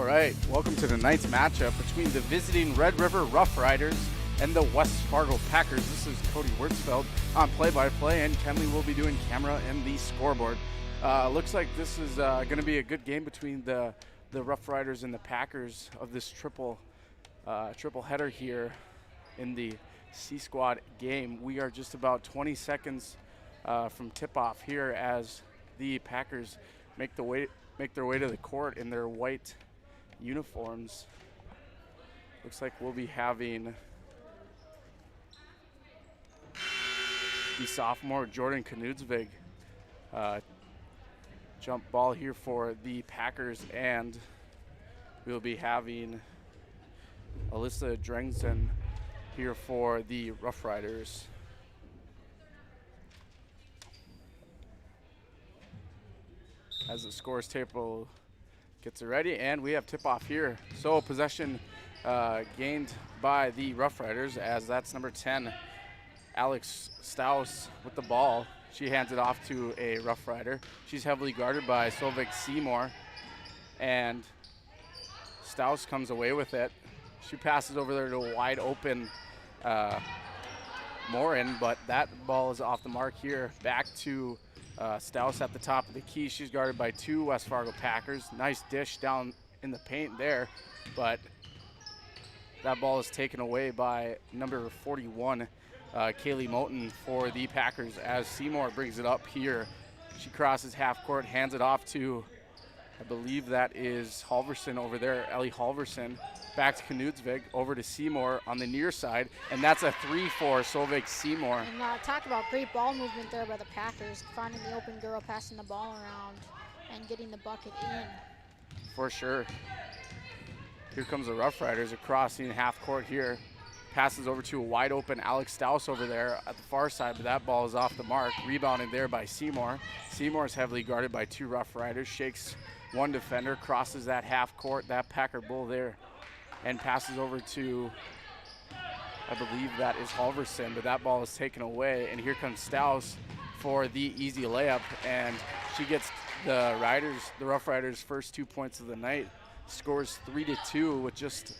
All right, welcome to tonight's matchup between the visiting Red River Rough Riders and the West Fargo Packers. This is Cody Wurtzfeld on play-by-play, and Kenley will be doing camera and the scoreboard. Looks like this is going to be a good game between the Rough Riders and the Packers of this triple header here in the C Squad game. We are just about 20 seconds from tip-off here as the Packers make their way to the court in their white uniforms. Looks like we'll be having the sophomore Jordan Knudsvig jump ball here for the Packers, and we'll be having Alyssa Drengson here for the Rough Riders. As the scores table gets it ready, and we have tip-off here. So possession gained by the Rough Riders, as that's number 10, Alex Staus with the ball. She hands it off to a Rough Rider. She's heavily guarded by Solveig Seymour, and Staus comes away with it. She passes over there to a wide open Morin, but that ball is off the mark here. Back to Staus at the top of the key. She's guarded by two West Fargo Packers. Nice dish down in the paint there, but that ball is taken away by number 41, Kaylee Moten for the Packers, as Seymour brings it up here. She crosses half court, hands it off to, I believe that is Halverson over there, Ellie Halverson. Back to Knudsvig, over to Seymour on the near side, and that's a 3 for Solveig Seymour. And talk about great ball movement there by the Packers, finding the open girl, passing the ball around, and getting the bucket in. For sure. Here comes the Rough Riders across in half court here. Passes over to a wide open Alex Staus over there at the far side, but that ball is off the mark. Rebounded there by Seymour. Seymour is heavily guarded by two Rough Riders. Shakes one defender, crosses that half court, that Packer bull there, and passes over to, I believe that is Halverson, but that ball is taken away. And here comes Staus for the easy layup, and she gets the Rough Riders' first 2 points of the night. Scores 3-2 with just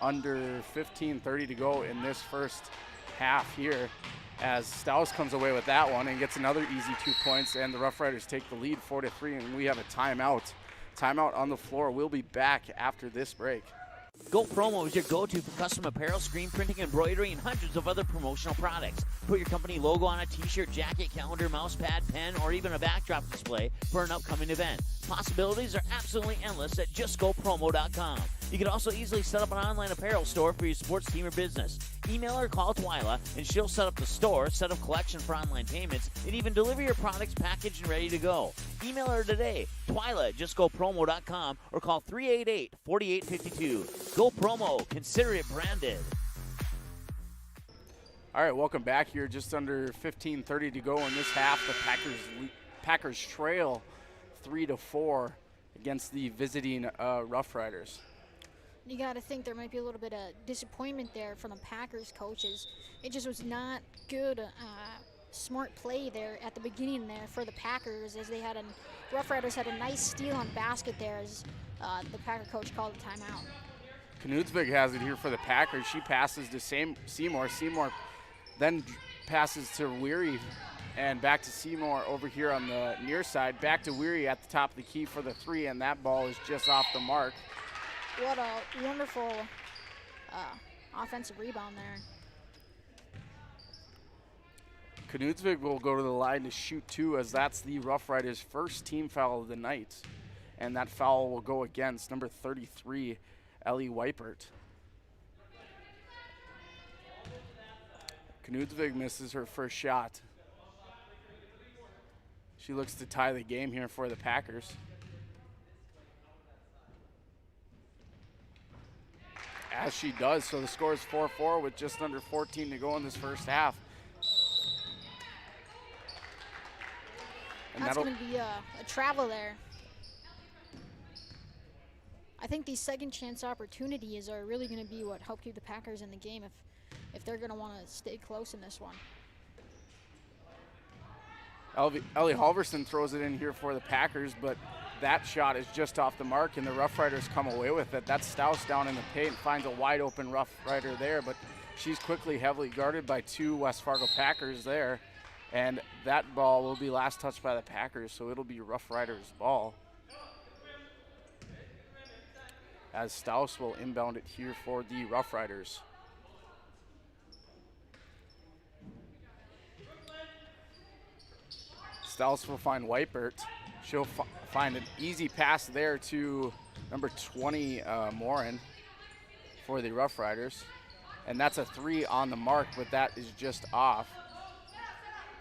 under 15:30 to go in this first half here, as Staus comes away with that one and gets another easy 2 points, and the Rough Riders take the lead 4-3, and we have a timeout. Timeout on the floor. We'll be back after this break. Go Promo is your go-to for custom apparel, screen printing, embroidery, and hundreds of other promotional products. Put your company logo on a t-shirt, jacket, calendar, mouse pad, pen, or even a backdrop display for an upcoming event. Possibilities are absolutely endless at justgopromo.com. You can also easily set up an online apparel store for your sports team or business. Email or call Twyla, and she'll set up the store, set up collection for online payments, and even deliver your products packaged and ready to go. Email her today, Twyla at justgopromo.com, or call 388-4852. Go Promo. Consider it branded. All right, welcome back here. Just under 15:30 to go in this half. The Packers trail 3-4 against the visiting Rough Riders. You got to think there might be a little bit of disappointment there from the Packers coaches. It just was not good, smart play there at the beginning there for the Packers, as Rough Riders had a nice steal on basket there, as the Packer coach called a timeout. Knudsvig has it here for the Packers. She passes to Seymour. Seymour then passes to Weary, and back to Seymour over here on the near side. Back to Weary at the top of the key for the three, and that ball is just off the mark. What a wonderful offensive rebound there. Knudsvig will go to the line to shoot two, as that's the Rough Riders' first team foul of the night. And that foul will go against number 33, Ellie Weipert. Knudsvig misses her first shot. She looks to tie the game here for the Packers. As she does, so the score is 4-4 with just under 14 to go in this first half. And that's going to be a travel there. I think these second chance opportunities are really going to be what help keep the Packers in the game if they're going to want to stay close in this one. Ellie Halverson throws it in here for the Packers, but that shot is just off the mark, and the Rough Riders come away with it. That's Stouse down in the paint, finds a wide open Rough Rider there, but she's quickly heavily guarded by 2 West Fargo Packers there. And that ball will be last touched by the Packers, so it'll be Rough Riders' ball. As Stouse will inbound it here for the Rough Riders. Stouse will find Whitebert. She'll find an easy pass there to number 20, Morin, for the Rough Riders. And that's a 3 on the mark, but that is just off.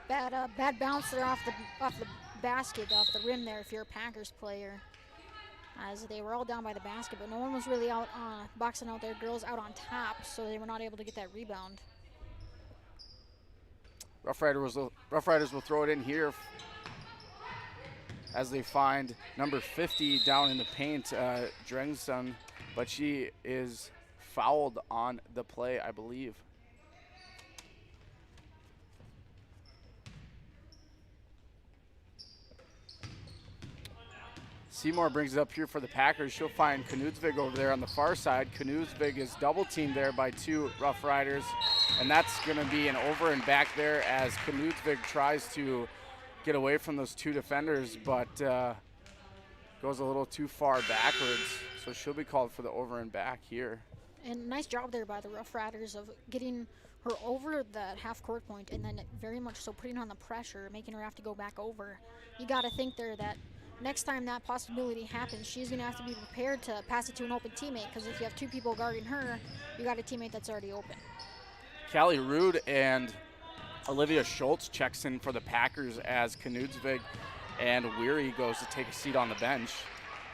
Bad bounce there off the basket, off the rim there if you're a Packers player. As they were all down by the basket, but no one was really out boxing out their girls out on top, so they were not able to get that rebound. Rough Riders will throw it in here as they find number 50 down in the paint, Drengson, but she is fouled on the play, I believe. Seymour brings it up here for the Packers. She'll find Knudsvig over there on the far side. Knudsvig is double teamed there by 2 Rough Riders, and that's going to be an over and back there as Knudsvig tries to get away from those 2 defenders, but goes a little too far backwards, so she'll be called for the over and back here. And nice job there by the Rough Riders of getting her over that half-court point and then very much so putting on the pressure, making her have to go back over. You got to think there that next time that possibility happens, she's going to have to be prepared to pass it to an open teammate, because if you have 2 people guarding her, you got a teammate that's already open. Callie Rude and Olivia Schultz checks in for the Packers as Knudsvig and Weary goes to take a seat on the bench.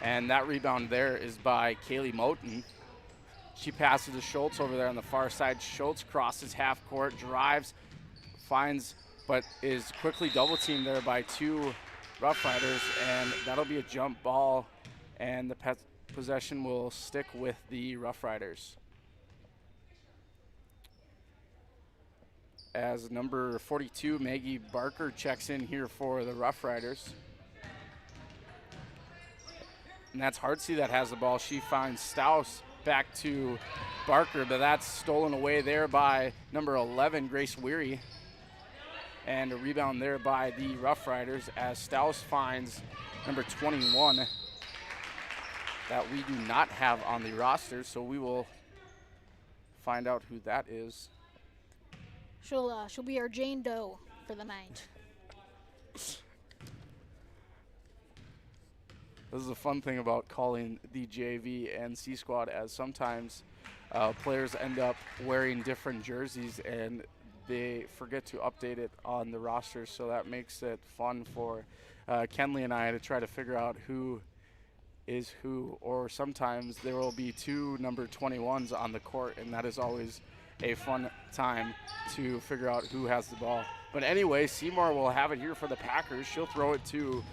And that rebound there is by Kaylee Moten. She passes to Schultz over there on the far side. Schultz crosses half court, drives, finds, but is quickly double teamed there by 2 Rough Riders, and that'll be a jump ball, and the possession will stick with the Rough Riders. As number 42, Maggie Barker, checks in here for the Rough Riders. And that's Hartsey that has the ball. She finds Stouse back to Barker, but that's stolen away there by number 11, Grace Weary. And a rebound there by the Rough Riders as Stouse finds number 21 that we do not have on the roster, so we will find out who that is. She'll be our Jane Doe for the night. This is a fun thing about calling the JV and C squad, as sometimes players end up wearing different jerseys and they forget to update it on the roster, so that makes it fun for Kenley and I to try to figure out who is who, or sometimes there will be 2 number 21s on the court, and that is always a fun time to figure out who has the ball. But anyway, Seymour will have it here for the Packers. She'll throw it to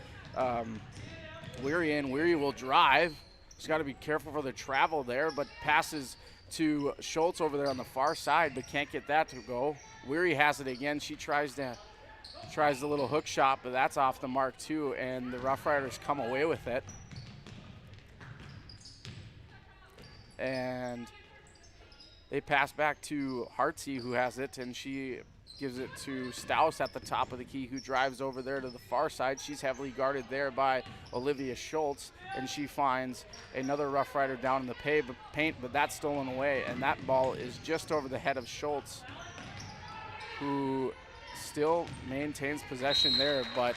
Weary, and Weary will drive. She's got to be careful for the travel there, but passes to Schultz over there on the far side, but can't get that to go. Weary has it again. She tries the little hook shot, but that's off the mark too, and the Rough Riders come away with it. And they pass back to Hartsey, who has it, and she gives it to Stouse at the top of the key, who drives over there to the far side. She's heavily guarded there by Olivia Schultz, and she finds another Rough Rider down in the paint, but that's stolen away, and that ball is just over the head of Schultz, who still maintains possession there, but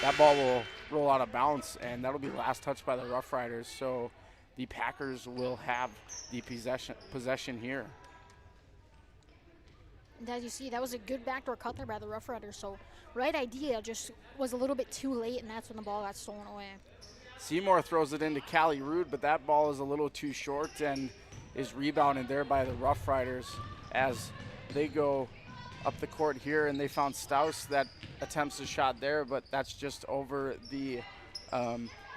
that ball will roll out of bounds, and that'll be last touched by the Rough Riders. So the Packers will have the possession here. And as you see, that was a good backdoor cut there by the Rough Riders. So right idea, just was a little bit too late, and that's when the ball got stolen away. Seymour throws it into Callie Rude, but that ball is a little too short and is rebounded there by the Rough Riders as they go up the court here, and they found Stouse that attempts a shot there, but that's just over the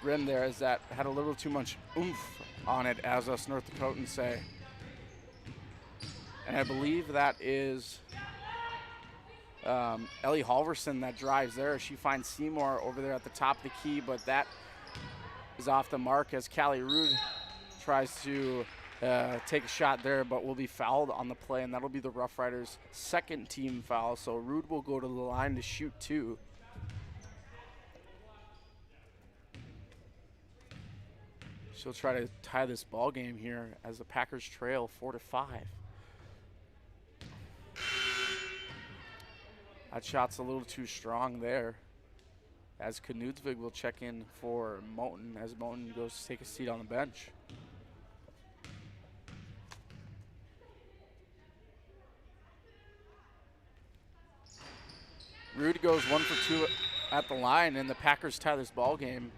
rim there, as that had a little too much oomph on it, as us North Dakotans say. And I believe that is Ellie Halverson that drives there. She finds Seymour over there at the top of the key, but that is off the mark as Callie Rude tries to take a shot there, but will be fouled on the play, and that'll be the Rough Riders' second team foul. So Rude will go to the line to shoot 2. She'll try to tie this ball game here as the Packers trail 4-5. That shot's a little too strong there, as Knudsvig will check in for Moten as Moten goes to take a seat on the bench. Rude goes 1 for 2 at the line, and the Packers tie this ball game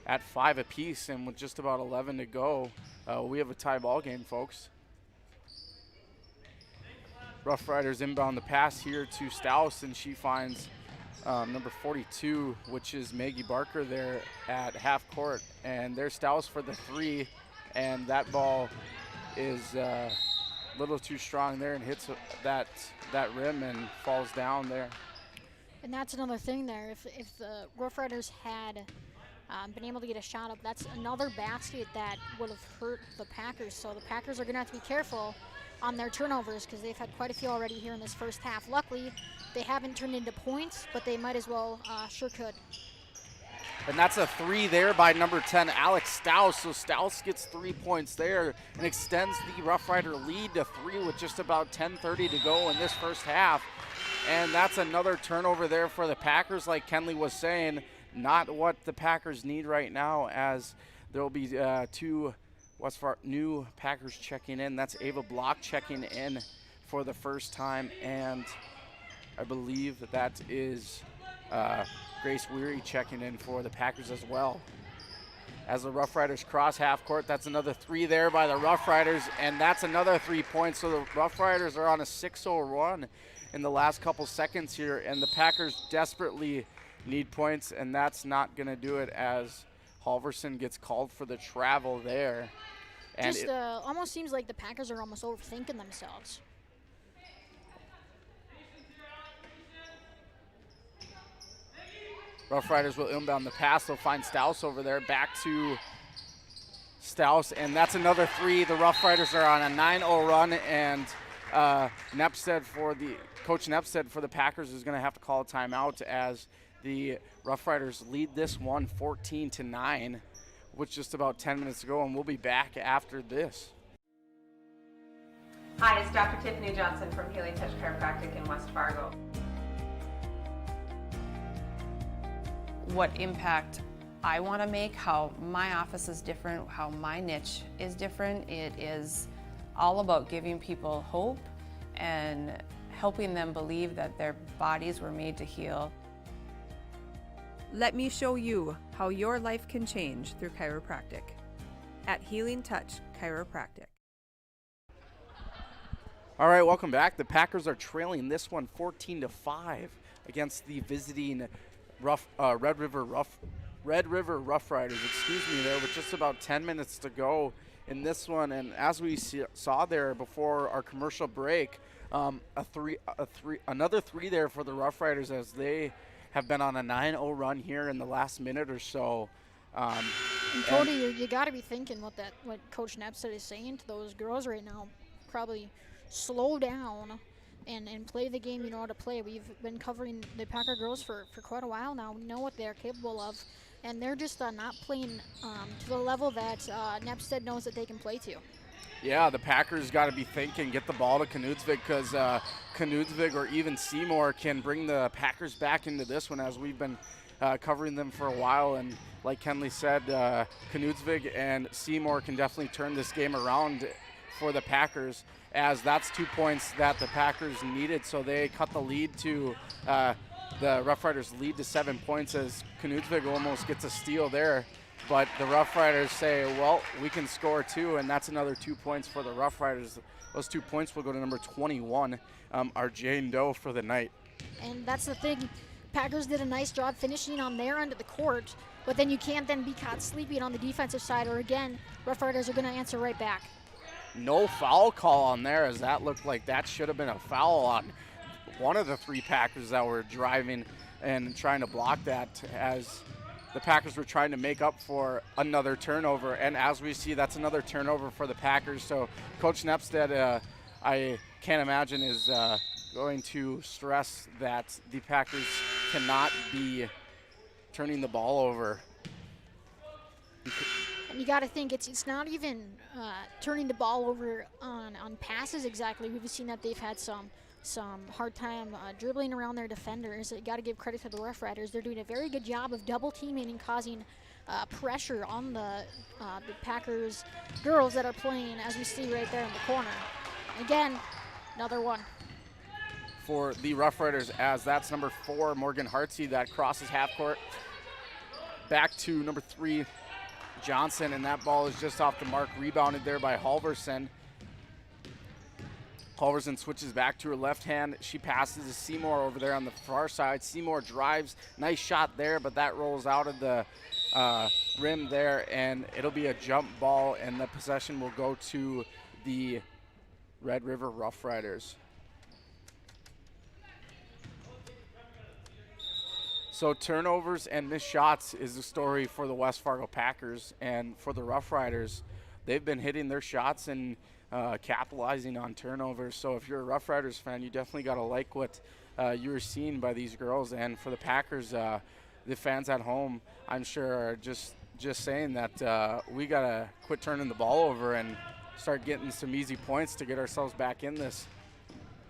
at 5 apiece, and with just about 11 to go, we have a tie ball game, folks. Rough Riders inbound the pass here to Staus, and she finds number 42, which is Maggie Barker there at half court. And there's Staus for the 3, and that ball is a little too strong there and hits that rim and falls down there. And that's another thing there. If the Rough Riders had been able to get a shot up, that's another basket that would have hurt the Packers. So the Packers are going to have to be careful on their turnovers because they've had quite a few already here in this first half. Luckily, they haven't turned into points, but they might as well sure could. And that's a 3 there by number 10, Alex Staus. So Staus gets 3 points there and extends the Rough Rider lead to 3 with just about 10:30 to go in this first half. And that's another turnover there for the Packers, like Kenley was saying. Not what the Packers need right now, as there will be 2 new Packers checking in. That's Ava Block checking in for the first time, and I believe that is Grace Weary checking in for the Packers as well. As the Rough Riders cross half court, that's another 3 there by the Rough Riders, and that's another 3 points. So the Rough Riders are on a 6-0 run in the last couple seconds here, and the Packers desperately need points, and that's not going to do it as Halverson gets called for the travel there. And Just almost seems like the Packers are almost overthinking themselves. Rough Riders will inbound the pass. They'll find Staus over there. Back to Staus, and that's another 3. The Rough Riders are on a 9-0 run, and Coach Nepstead for the Packers is going to have to call a timeout as the Rough Riders lead this one 14-9 with just about 10 minutes to go, and we'll be back after this. Hi, it's Dr. Tiffany Johnson from Healing Touch Chiropractic in West Fargo. What impact I want to make, how my office is different, how my niche is different. It is all about giving people hope and helping them believe that their bodies were made to heal. Let me show you how your life can change through chiropractic at Healing Touch Chiropractic. All right, welcome back. The Packers are trailing this one 14-5 against the visiting Red River Rough Riders. Excuse me, there with just about 10 minutes to go in this one, and as we saw there before our commercial break, another 3 there for the Rough Riders as they have been on a 9-0 run here in the last minute or so. And Cody, you got to be thinking what Coach Nepstead is saying to those girls right now. Probably slow down and play the game you know how to play. We've been covering the Packer girls for quite a while now. We know what they're capable of, and they're just not playing to the level that Nepstead knows that they can play to. Yeah, the Packers got to be thinking, get the ball to Knudsvig, because Knudsvig or even Seymour can bring the Packers back into this one, as we've been covering them for a while. And like Kenley said, Knudsvig and Seymour can definitely turn this game around for the Packers, as that's 2 points that the Packers needed. So they cut the lead to the Rough Riders lead to 7 points, as Knudsvig almost gets a steal there. But the Rough Riders say, well, we can score 2, and that's another 2 points for the Rough Riders. Those 2 points will go to number 21, our Jane Doe for the night. And that's the thing. Packers did a nice job finishing on their end of the court, but then you can't then be caught sleeping on the defensive side, or again, Rough Riders are going to answer right back. No foul call on there, as that looked like that should have been a foul on one of the 3 Packers that were driving and trying to block that, as the Packers were trying to make up for another turnover. And as we see, that's another turnover for the Packers. So Coach Nepstead, I can't imagine, is going to stress that the Packers cannot be turning the ball over. And you got to think it's not even turning the ball over on passes exactly. We've seen that they've had some hard time dribbling around their defenders. You got to give credit to the Rough Riders. They're doing a very good job of double teaming and causing pressure on the Packers girls that are playing, as we see right there in the corner. Again, another one for the Rough Riders, as that's number 4, Morgan Hartsey, that crosses half court back to number 3, Johnson, and that ball is just off the mark, rebounded there by Halverson. Halverson switches back to her left hand. She passes to Seymour over there on the far side. Seymour drives, nice shot there, but that rolls out of the rim there, and it'll be a jump ball, and the possession will go to the Red River Rough Riders. So turnovers and missed shots is the story for the West Fargo Packers, and for the Rough Riders, they've been hitting their shots and capitalizing on turnovers. So if you're a Rough Riders fan, you definitely got to like what you were seeing by these girls. And for the Packers, the fans at home, I'm sure are just saying that we got to quit turning the ball over and start getting some easy points to get ourselves back in this,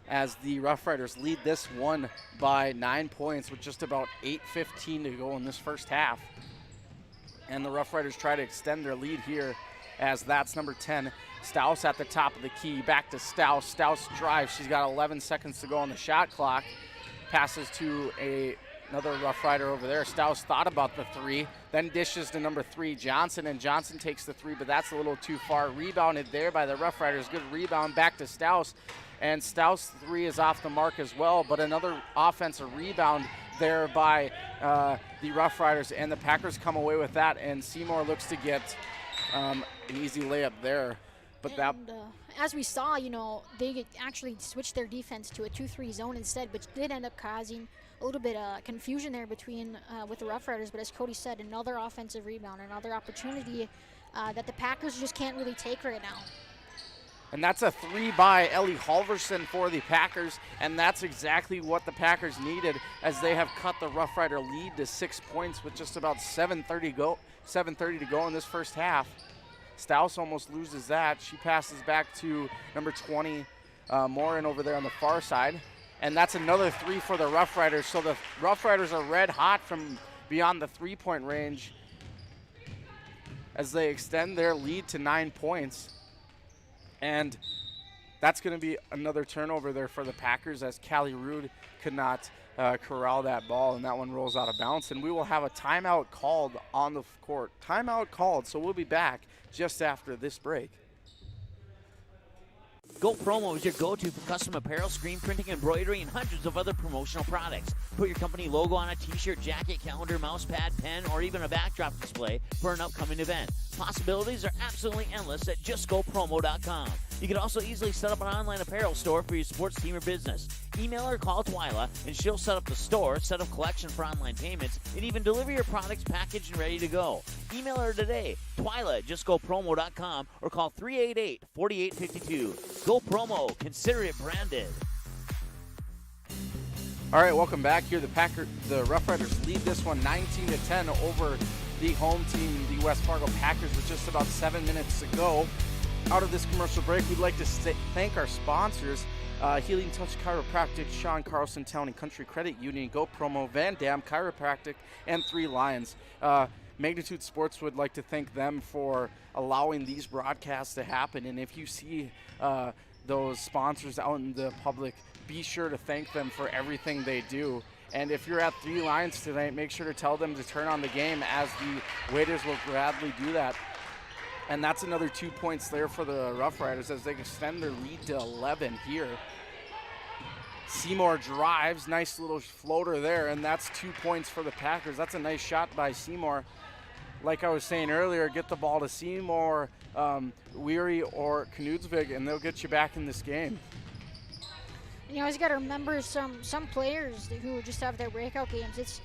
as the Rough Riders lead this one by 9 points with just about 8:15 to go in this first half. And the Rough Riders try to extend their lead here, as that's number 10, Staus at the top of the key. Back to Staus. Staus drives. She's got 11 seconds to go on the shot clock. Passes to another Rough Rider over there. Staus thought about the 3, then dishes to number 3, Johnson, and Johnson takes the 3, but that's a little too far. Rebounded there by the Rough Riders. Good rebound back to Staus. And Staus' 3 is off the mark as well, but another offensive rebound there by the Rough Riders, and the Packers come away with that, and Seymour looks to get an easy layup there. But as we saw, they actually switched their defense to a 2-3 zone instead, which did end up causing a little bit of confusion there with the Rough Riders. But as Cody said, another offensive rebound, another opportunity that the Packers just can't really take right now. And that's a 3 by Ellie Halverson for the Packers, and that's exactly what the Packers needed, as they have cut the Rough Rider lead to 6 points with just about 7:30 to go in this first half. Staus almost loses that. She passes back to number 20, Morin over there on the far side, and that's another 3 for the Rough Riders. So the Rough Riders are red hot from beyond the 3-point range as they extend their lead to 9 points. And that's going to be another turnover there for the Packers, as Callie Rude could not corral that ball, and that one rolls out of bounds. And we will have a timeout called on the court. Timeout called, so we'll be back just after this break. Go Promo is your go-to for custom apparel, screen printing, embroidery, and hundreds of other promotional products. Put your company logo on a t-shirt, jacket, calendar, mouse pad, pen, or even a backdrop display for an upcoming event. Possibilities are absolutely endless at justgopromo.com. You can also easily set up an online apparel store for your sports team or business. Email or call Twyla, and she'll set up the store, set up collection for online payments, and even deliver your products packaged and ready to go. Email her today, Twyla at justgopromo.com, or call 388-4852. Go Promo. Consider it branded. All right, welcome back here. The Rough Riders lead this one 19-10 over the home team, the West Fargo Packers, with just about 7 minutes to go. Out of this commercial break, we'd like to thank our sponsors, Healing Touch Chiropractic, Sean Carlson Town and Country Credit Union, Go Promo, Van Dam Chiropractic, and 3 Lions. Magnitude Sports would like to thank them for allowing these broadcasts to happen. And if you see those sponsors out in the public, be sure to thank them for everything they do. And if you're at 3 Lions tonight, make sure to tell them to turn on the game, as the waiters will gladly do that. And that's another 2 points there for the Rough Riders as they extend their lead to 11 here. Seymour drives, nice little floater there, and that's 2 points for the Packers. That's a nice shot by Seymour. Like I was saying earlier, get the ball to Seymour, Weary, or Knudsvig, and they'll get you back in this game. And you always got to remember some players who just have their breakout games.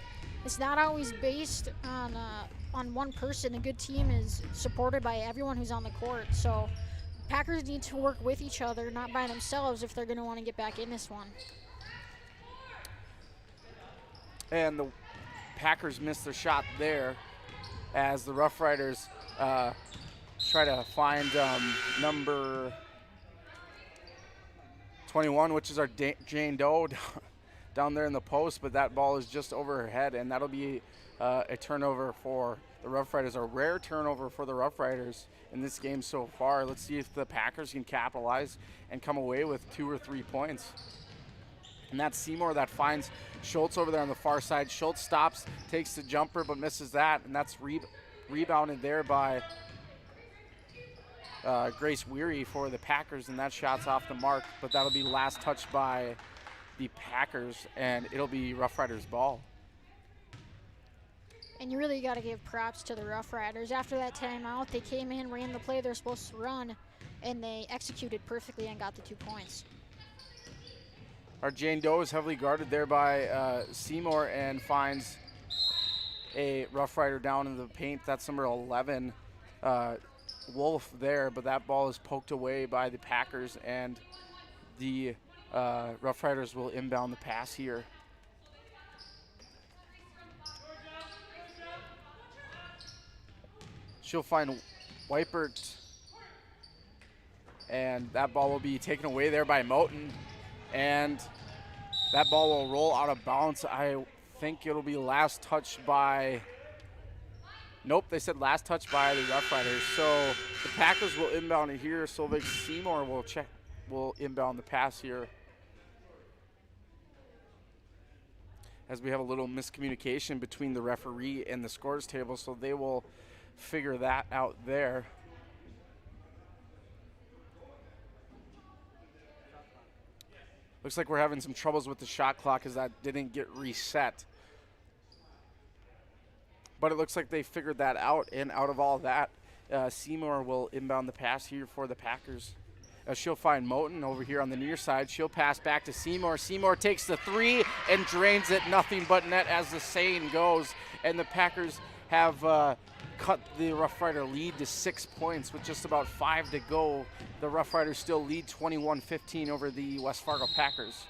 it's not always based on one person. A good team is supported by everyone who's on the court. So Packers need to work with each other, not by themselves, if they're going to want to get back in this one. And the Packers missed their shot there as the Rough Riders try to find number 21, which is our Jane Doe down there in the post, but that ball is just over her head, and that'll be a turnover for the Rough Riders, a rare turnover for the Rough Riders in this game so far. Let's see if the Packers can capitalize and come away with 2 or 3 points. And that's Seymour that finds Schultz over there on the far side. Schultz stops, takes the jumper, but misses that, and that's rebounded there by Grace Weary for the Packers, and that shot's off the mark, but that'll be last touched by the Packers, and it'll be Rough Riders ball. And you really got to give props to the Rough Riders. After that timeout, they came in, ran the play they're supposed to run, and they executed perfectly and got the 2 points. Our Jane Doe is heavily guarded there by Seymour and finds a Rough Rider down in the paint. That's number 11, Wolf there, but that ball is poked away by the Packers, and the Rough Riders will inbound the pass here. She'll find Weipert, and that ball will be taken away there by Moten, and that ball will roll out of bounds. I think it'll be last touched by, nope, they said last touch by the Rough Riders. So the Packers will inbound it here. Solveig Seymour will inbound the pass here. As we have a little miscommunication between the referee and the scores table, so they will figure that out there. Looks like we're having some troubles with the shot clock as that didn't get reset. But it looks like they figured that out, and out of all that, Seymour will inbound the pass here for the Packers. She'll find Moten over here on the near side. She'll pass back to Seymour. Seymour takes the 3 and drains it, nothing but net, as the saying goes. And the Packers have cut the Rough Rider lead to 6 points with just about 5 to go. The Rough Riders still lead 21-15 over the West Fargo Packers.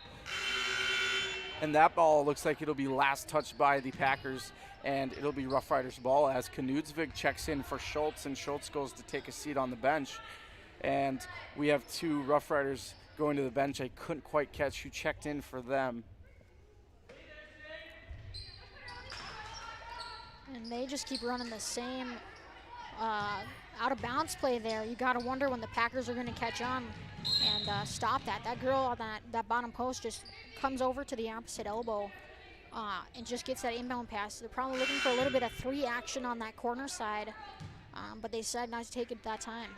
And that ball looks like it'll be last touched by the Packers, and it'll be Rough Riders ball as Knudsvig checks in for Schultz, and Schultz goes to take a seat on the bench. And we have 2 Rough Riders going to the bench. I couldn't quite catch who checked in for them. And they just keep running the same out of bounds play there. You got to wonder when the Packers are going to catch on and stop that. That girl on that bottom post just comes over to the opposite elbow and just gets that inbound pass. They're probably looking for a little bit of 3 action on that corner side, but they decided not to take it that time.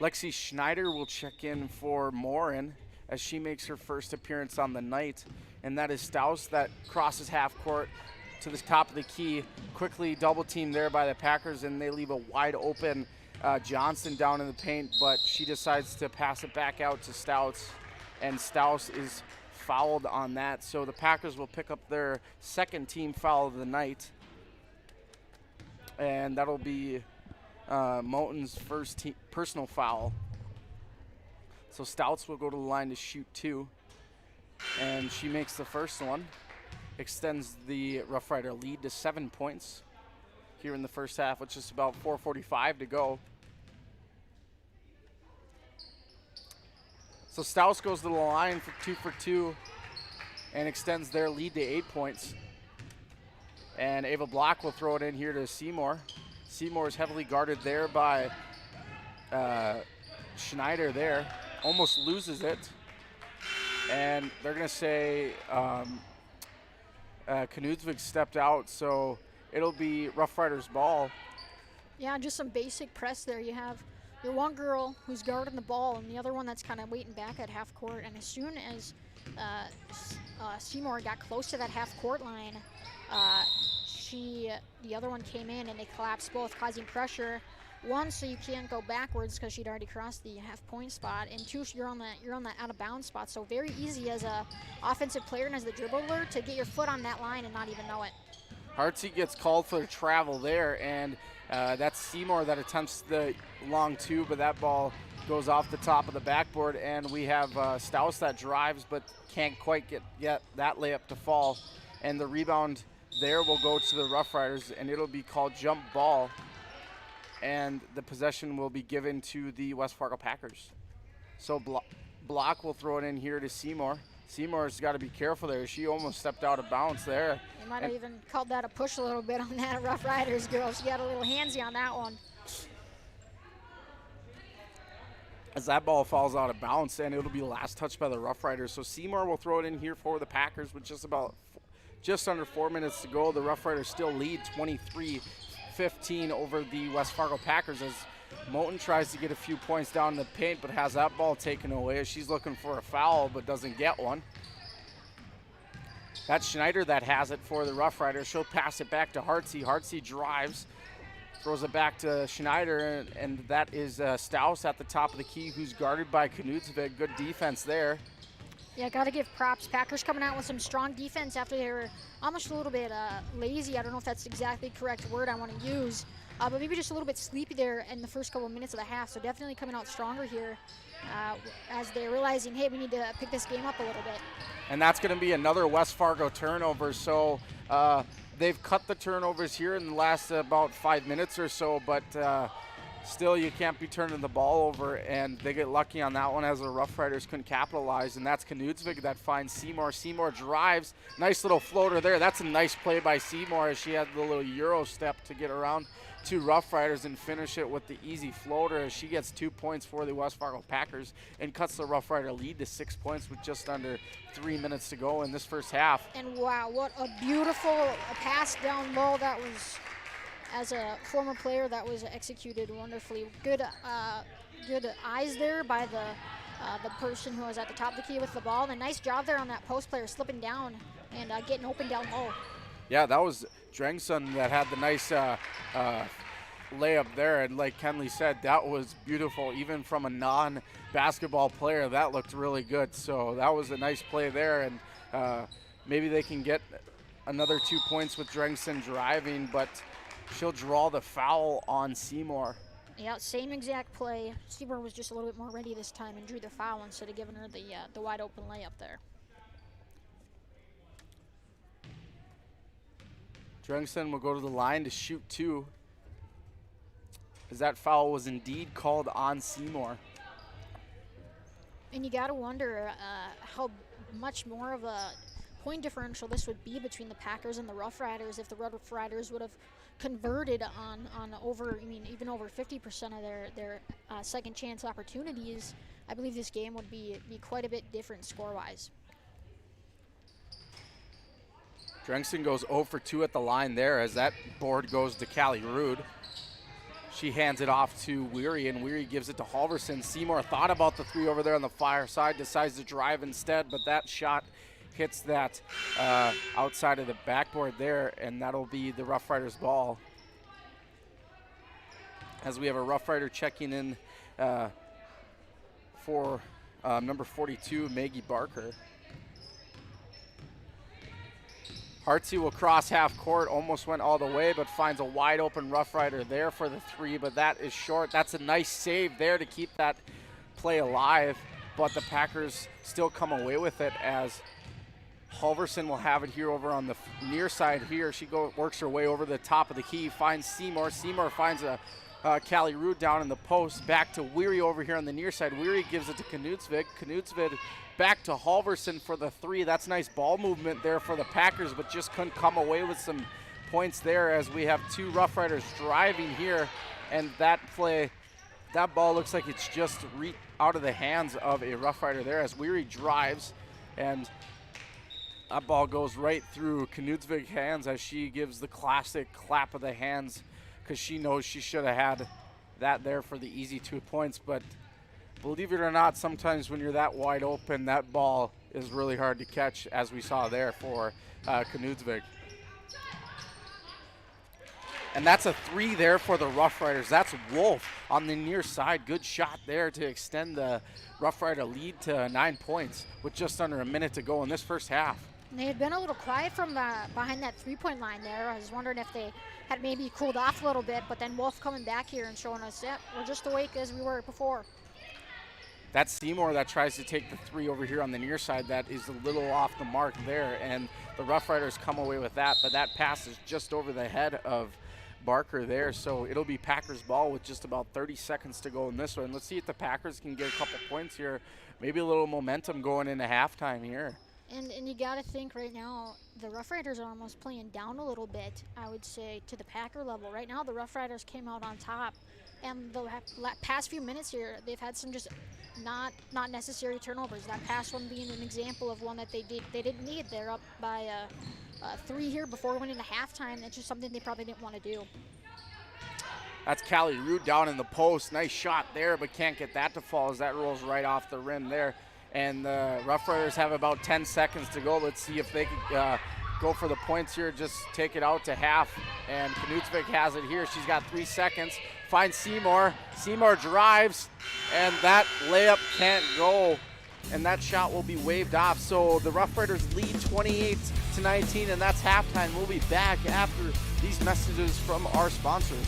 Lexi Schneider will check in for Morin as she makes her first appearance on the night, and that is Staus that crosses half court to the top of the key, quickly double teamed there by the Packers, and they leave a wide open Johnson down in the paint, but she decides to pass it back out to Staus, and Staus is fouled on that. So the Packers will pick up their second team foul of the night, and that'll be Moten's first personal foul. So Stouts will go to the line to shoot 2, and she makes the first one, extends the Rough Rider lead to 7 points here in the first half with just about 4:45 to go. So Stouts goes to the line for 2 for 2 and extends their lead to 8 points. And Ava Block will throw it in here to Seymour. Seymour is heavily guarded there by Schneider there. Almost loses it. And they're going to say Knudsvig stepped out, so it'll be Rough Riders ball. Yeah, just some basic press there. You have your one girl who's guarding the ball and the other one that's kind of waiting back at half court. And as soon as Seymour got close to that half court line, the other one came in and they collapsed both, causing pressure. One, so you can't go backwards because she'd already crossed the half-point spot, and two, you're on that out-of-bounds spot. So very easy as a offensive player and as the dribbler to get your foot on that line and not even know it. Hartsey gets called for travel there, and that's Seymour that attempts the long two, but that ball goes off the top of the backboard, and we have Staus that drives but can't quite get that layup to fall, and the rebound there will go to the Rough Riders, and it'll be called jump ball, and the possession will be given to the West Fargo Packers. So Block will throw it in here to Seymour. Seymour's got to be careful there. She almost stepped out of bounds there. They might have even called that a push a little bit on that Rough Riders girl. She got a little handsy on that one. As that ball falls out of bounds, and it'll be last touched by the Rough Riders. So Seymour will throw it in here for the Packers with just under 4 minutes to go. The Rough Riders still lead 23-15 over the West Fargo Packers as Moten tries to get a few points down in the paint, but has that ball taken away. She's looking for a foul, but doesn't get one. That's Schneider that has it for the Rough Riders. She'll pass it back to Hartsey. Hartsey drives, throws it back to Schneider, and that is Staus at the top of the key, who's guarded by Knutsvig. Good defense there. Yeah, got to give props. Packers coming out with some strong defense after they were almost a little bit lazy. I don't know if that's exactly the correct word I want to use, but maybe just a little bit sleepy there in the first couple of minutes of the half. So definitely coming out stronger here as they're realizing, hey, we need to pick this game up a little bit. And that's going to be another West Fargo turnover. So they've cut the turnovers here in the last about 5 minutes or so, but still, you can't be turning the ball over, and they get lucky on that one as the Rough Riders couldn't capitalize, and that's Knutsvig that finds Seymour. Seymour drives. Nice little floater there. That's a nice play by Seymour as she had the little Euro step to get around two Rough Riders and finish it with the easy floater as she gets 2 points for the West Fargo Packers and cuts the Rough Rider lead to 6 points with just under 3 minutes to go in this first half. And wow, what a beautiful pass down low that was. As a former player, that was executed wonderfully. Good eyes there by the person who was at the top of the key with the ball. And a nice job there on that post player slipping down and getting open down low. Yeah, that was Drengson that had the nice layup there. And like Kenley said, that was beautiful. Even from a non-basketball player, that looked really good. So that was a nice play there. And maybe they can get another 2 points with Drengson driving, but she'll draw the foul on Seymour. Yeah, same exact play. Seymour was just a little bit more ready this time and drew the foul instead of giving her the wide open layup there. Drengson will go to the line to shoot 2, as that foul was indeed called on Seymour. And you got to wonder how much more of a point differential this would be between the Packers and the Rough Riders if the Rough Riders would have converted on over, even over 50% of their second chance opportunities. I believe this game would be quite a bit different score-wise. Drengson goes 0 for 2 at the line there as that board goes to Callie Rude. She hands it off to Weary, and Weary gives it to Halverson. Seymour thought about the 3 over there on the far side, decides to drive instead, but that shot hits that outside of the backboard there, and that'll be the Rough Riders ball. As we have a Rough Rider checking in for number 42, Maggie Barker. Hartsey will cross half court, almost went all the way, but finds a wide open Rough Rider there for the 3, but that is short. That's a nice save there to keep that play alive, but the Packers still come away with it as Halverson will have it here over on the near side here. She works her way over the top of the key, finds Seymour. Seymour finds a Callie Rude down in the post. Back to Weary over here on the near side. Weary gives it to Knutsvig. Knutsvig back to Halverson for the 3. That's nice ball movement there for the Packers, but just couldn't come away with some points there as we have 2 Rough Riders driving here. And that ball looks like it's just out of the hands of a Rough Rider there as Weary drives, and that ball goes right through Knutsvig's hands as she gives the classic clap of the hands because she knows she should have had that there for the easy 2 points. But believe it or not, sometimes when you're that wide open, that ball is really hard to catch, as we saw there for Knutsvig. And that's a 3 there for the Rough Riders. That's Wolf on the near side. Good shot there to extend the Rough Rider lead to 9 points with just under a minute to go in this first half. And they had been a little quiet from behind that three-point line there. I was wondering if they had maybe cooled off a little bit, but then Wolf coming back here and showing us, yeah, we're just awake as we were before. That's Seymour that tries to take the 3 over here on the near side. That is a little off the mark there, and the Rough Riders come away with that, but that pass is just over the head of Barker there, so it'll be Packers ball with just about 30 seconds to go in this one. Let's see if the Packers can get a couple points here, maybe a little momentum going into halftime here. And you got to think right now, the Rough Riders are almost playing down a little bit, I would say, to the Packer level. Right now, the Rough Riders came out on top, and the past few minutes here, they've had some just not necessary turnovers. That past one being an example of one that they didn't need. They're up by 3 here before going into halftime. That's just something they probably didn't want to do. That's Callie Root down in the post. Nice shot there, but can't get that to fall as that rolls right off the rim there. And the Rough Riders have about 10 seconds to go. Let's see if they can go for the points here. Just take it out to half. And Knutsvik has it here. She's got 3 seconds. Finds Seymour. Seymour drives, and that layup can't go. And that shot will be waved off. So the Rough Riders lead 28-19, and that's halftime. We'll be back after these messages from our sponsors.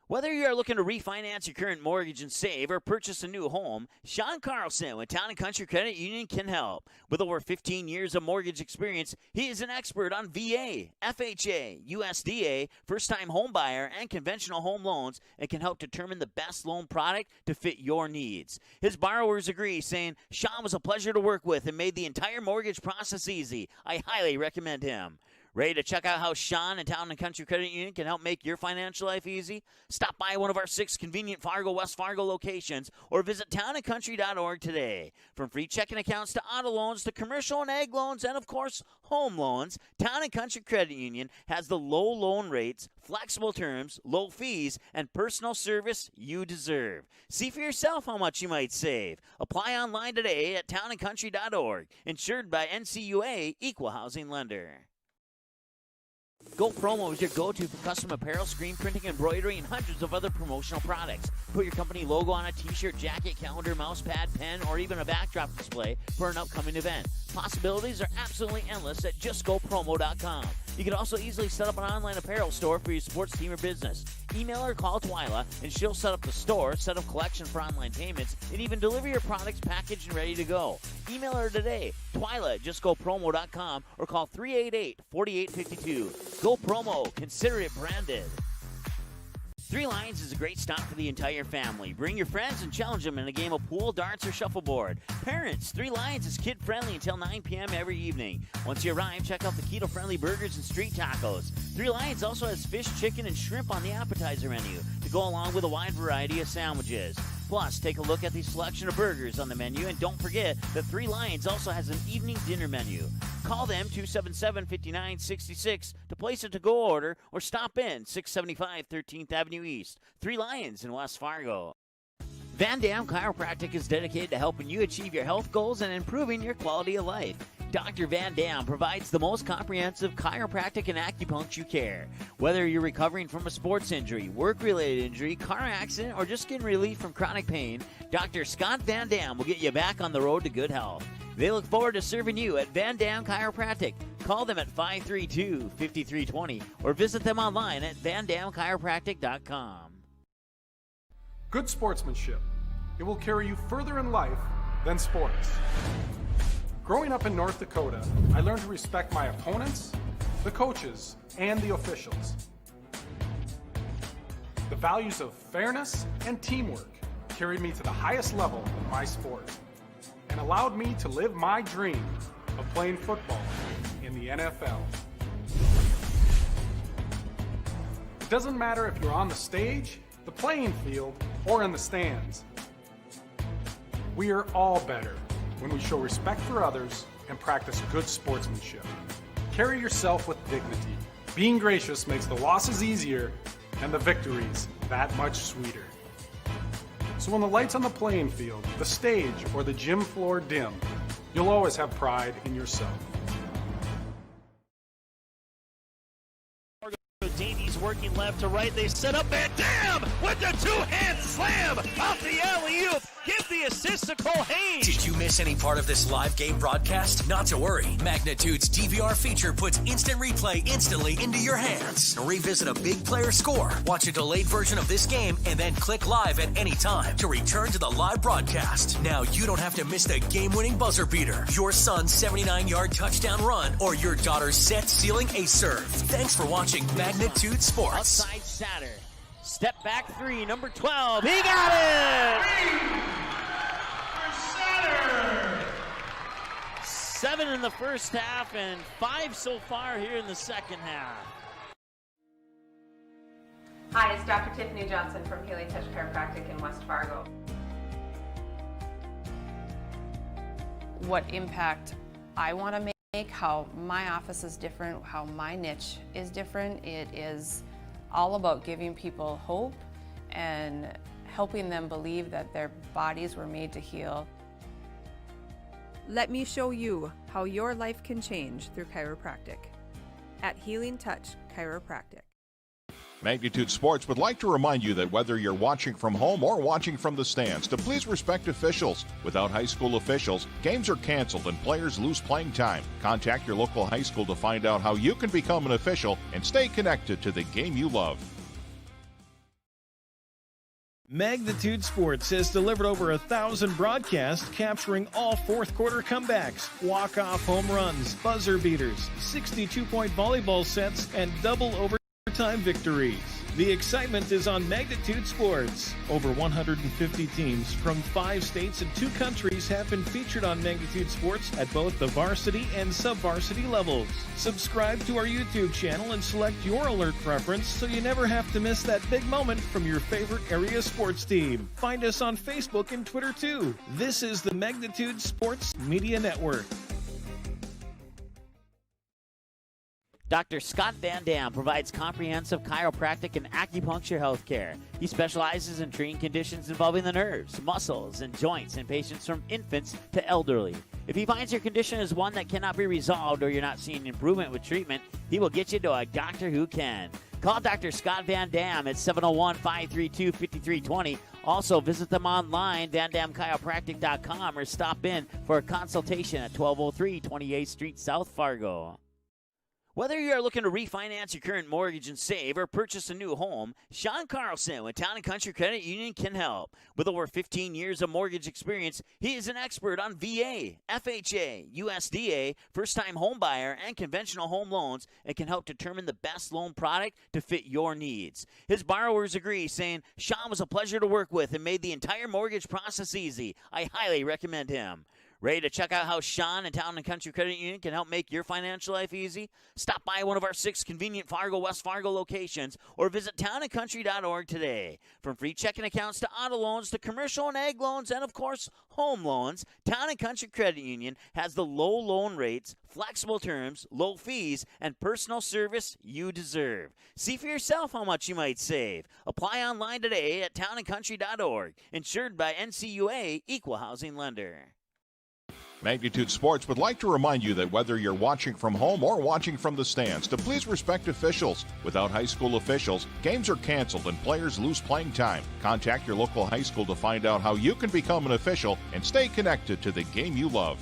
Whether you are looking to refinance your current mortgage and save or purchase a new home, Sean Carlson with Town & Country Credit Union can help. With over 15 years of mortgage experience, he is an expert on VA, FHA, USDA, first-time home buyer, and conventional home loans and can help determine the best loan product to fit your needs. His borrowers agree, saying, Sean was a pleasure to work with and made the entire mortgage process easy. I highly recommend him. Ready to check out how Sean and Town & Country Credit Union can help make your financial life easy? Stop by one of our 6 convenient Fargo, West Fargo locations or visit townandcountry.org today. From free checking accounts to auto loans to commercial and ag loans and, of course, home loans, Town & Country Credit Union has the low loan rates, flexible terms, low fees, and personal service you deserve. See for yourself how much you might save. Apply online today at townandcountry.org. Insured by NCUA Equal Housing Lender. Go Promo is your go-to for custom apparel, screen printing, embroidery, and hundreds of other promotional products. Put your company logo on a t-shirt, jacket, calendar, mouse pad, pen, or even a backdrop display for an upcoming event. Possibilities are absolutely endless at justgopromo.com. You can also easily set up an online apparel store for your sports team or business. Email or call Twyla, and she'll set up the store, set up collection for online payments, and even deliver your products packaged and ready to go. Email her today, Twyla at justgopromo.com, or call 388-4852. Go Promo. Consider it branded. Three Lions is a great stop for the entire family. Bring your friends and challenge them in a game of pool, darts, or shuffleboard. Parents, Three Lions is kid-friendly until 9 p.m. every evening. Once you arrive, check out the keto-friendly burgers and street tacos. Three Lions also has fish, chicken, and shrimp on the appetizer menu to go along with a wide variety of sandwiches. Plus, take a look at the selection of burgers on the menu, and don't forget that Three Lions also has an evening dinner menu. Call them 277-5966 to place a to-go order or stop in 675 13th Avenue East. Three Lions in West Fargo. Van Dam Chiropractic is dedicated to helping you achieve your health goals and improving your quality of life. Dr. Van Dam provides the most comprehensive chiropractic and acupuncture care. Whether you're recovering from a sports injury, work-related injury, car accident, or just getting relief from chronic pain, Dr. Scott Van Dam will get you back on the road to good health. They look forward to serving you at Van Dam Chiropractic. Call them at 532-5320 or visit them online at vandamchiropractic.com. Good sportsmanship. It will carry you further in life than sports. Growing up in North Dakota, I learned to respect my opponents, the coaches, and the officials. The values of fairness and teamwork carried me to the highest level of my sport and allowed me to live my dream of playing football in the NFL. It doesn't matter if you're on the stage, the playing field, or in the stands. We are all better when we show respect for others and practice good sportsmanship. Carry yourself with dignity. Being gracious makes the losses easier and the victories that much sweeter. So when the lights on the playing field, the stage, or the gym floor dim, you'll always have pride in yourself. working left to right. They set up Van Dam with the two-hand slam off the alley-oop. Give the assist to Cole Haynes. Did you miss any part of this live game broadcast? Not to worry. Magnitude's DVR feature puts instant replay instantly into your hands. Revisit a big player score, watch a delayed version of this game, and then click live at any time to return to the live broadcast. Now you don't have to miss the game-winning buzzer beater, your son's 79-yard touchdown run, or your daughter's set-sealing ace serve. Thanks for watching Magnitude Sports. Outside Satter. Step back three, number 12. He got it! 7 in the first half and 5 so far here in the second half. Hi, it's Dr. Tiffany Johnson from Healing Touch Chiropractic in West Fargo. What impact I want to make, how my office is different, how my niche is different. It is all about giving people hope and helping them believe that their bodies were made to heal. Let me show you how your life can change through chiropractic at Healing Touch Chiropractic. Magnitude Sports would like to remind you that whether you're watching from home or watching from the stands, to please respect officials. Without high school officials, games are canceled and players lose playing time. Contact your local high school to find out how you can become an official and stay connected to the game you love. Magnitude Sports has delivered over 1,000 broadcasts capturing all fourth quarter comebacks, walk-off home runs, buzzer beaters, 62-point volleyball sets, and double overtime victories. The excitement is on Magnitude Sports. Over 150 teams from 5 states and 2 countries have been featured on Magnitude Sports at both the varsity and sub-varsity levels. Subscribe to our YouTube channel and select your alert preference so you never have to miss that big moment from your favorite area sports team. Find us on Facebook and Twitter too. This is the Magnitude Sports Media Network. Dr. Scott Van Dam provides comprehensive chiropractic and acupuncture health care. He specializes in treating conditions involving the nerves, muscles, and joints in patients from infants to elderly. If he finds your condition is one that cannot be resolved or you're not seeing improvement with treatment, he will get you to a doctor who can. Call Dr. Scott Van Dam at 701-532-5320. Also, visit them online, vandamchiropractic.com, or stop in for a consultation at 1203 28th Street, South Fargo. Whether you are looking to refinance your current mortgage and save or purchase a new home, Sean Carlson with Town & Country Credit Union can help. With over 15 years of mortgage experience, he is an expert on VA, FHA, USDA, first-time home buyer, and conventional home loans and can help determine the best loan product to fit your needs. His borrowers agree, saying, Sean was a pleasure to work with and made the entire mortgage process easy. I highly recommend him. Ready to check out how Sean and Town & Country Credit Union can help make your financial life easy? Stop by one of our 6 convenient Fargo, West Fargo locations or visit townandcountry.org today. From free checking accounts to auto loans to commercial and ag loans and, of course, home loans, Town & Country Credit Union has the low loan rates, flexible terms, low fees, and personal service you deserve. See for yourself how much you might save. Apply online today at townandcountry.org. Insured by NCUA, Equal Housing Lender. Magnitude Sports would like to remind you that whether you're watching from home or watching from the stands, to please respect officials. Without high school officials, games are canceled and players lose playing time. Contact your local high school to find out how you can become an official and stay connected to the game you love.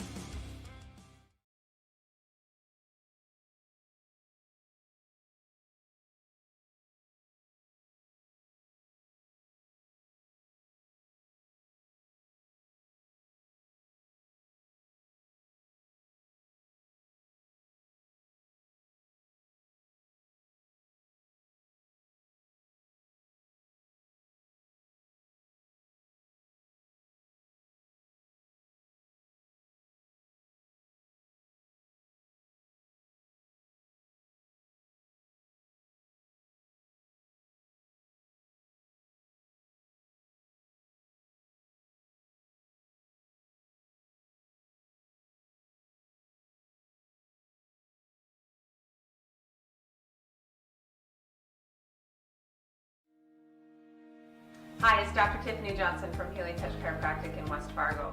Hi, it's Dr. Tiffany Johnson from Healing Touch Chiropractic in West Fargo.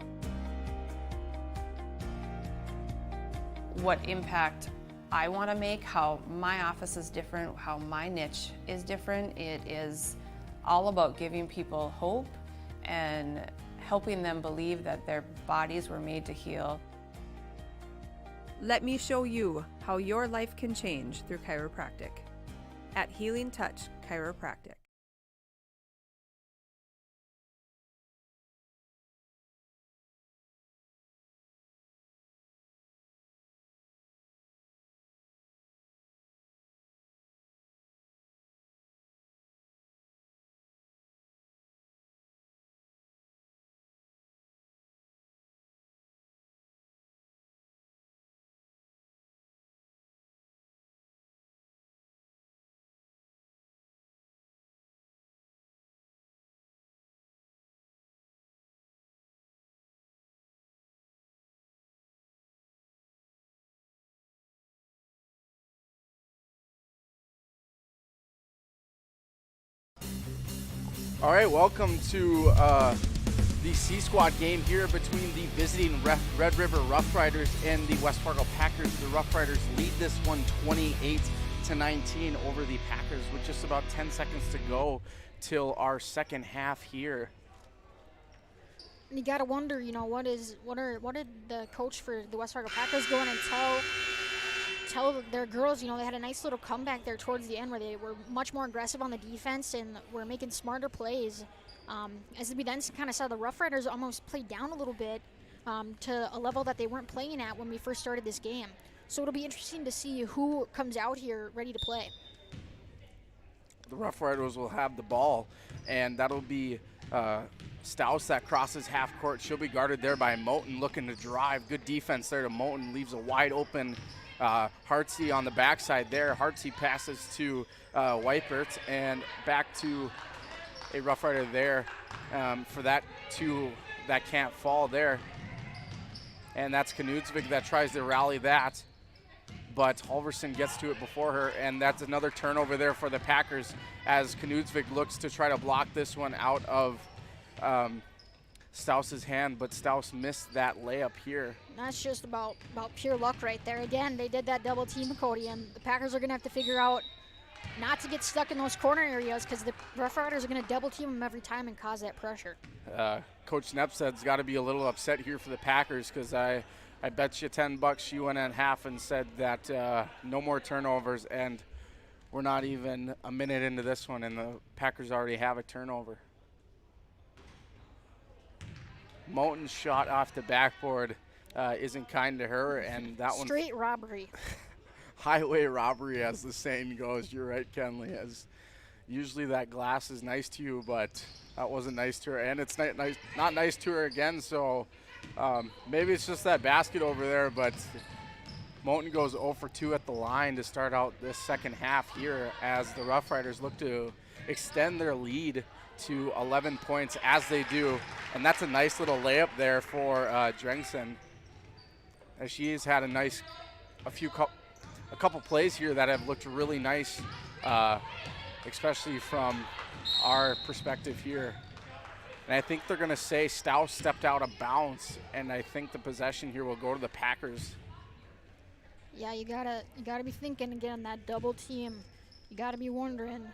What impact I want to make, how my office is different, how my niche is different. It is all about giving people hope and helping them believe that their bodies were made to heal. Let me show you how your life can change through chiropractic at Healing Touch Chiropractic. All right, welcome to the C Squad game here between the visiting Red River Rough Riders and the West Fargo Packers. The Rough Riders lead this one 28-19 over the Packers with just about 10 seconds to go till our second half here. You gotta wonder, you know, what did the coach for the West Fargo Packers go in and tell their girls? You know, they had a nice little comeback there towards the end where they were much more aggressive on the defense and were making smarter plays. As we then kind of saw the Rough Riders almost play down a little bit to a level that they weren't playing at when we first started this game. So it'll be interesting to see who comes out here ready to play. The Rough Riders will have the ball, and that'll be Stouse that crosses half court. She'll be guarded there by Moten looking to drive. Good defense there to Moten, leaves a wide open Hartsey on the backside there. Hartsey passes to Weipert and back to a Rough Rider there for that two that can't fall there. And that's Knudsvig that tries to rally that, but Halverson gets to it before her, and that's another turnover there for the Packers as Knudsvig looks to try to block this one out of Stouse's hand, but Stouse missed that layup here. That's just about pure luck right there. Again, they did that double team, Cody, and the Packers are going to have to figure out not to get stuck in those corner areas because the Rough Riders are going to double team them every time and cause that pressure. Coach Nepsted's got to be a little upset here for the Packers because I bet you $10 she went in half and said that no more turnovers, and we're not even a minute into this one, and the Packers already have a turnover. Moten's shot off the backboard isn't kind to her, and that one straight robbery. Highway robbery, as the saying goes. You're right, Kenley. As usually that glass is nice to you, but that wasn't nice to her, and it's not nice to her again. So maybe it's just that basket over there, but Moten goes 0 for 2 at the line to start out this second half here as the Rough Riders look to extend their lead to 11 points as they do. And that's a nice little layup there for Drengson, as she's had a couple plays here that have looked really nice, especially from our perspective here. And I think they're going to say Stouse stepped out of bounds, and I think the possession here will go to the Packers. Yeah, you gotta be thinking again that double team. You gotta be wondering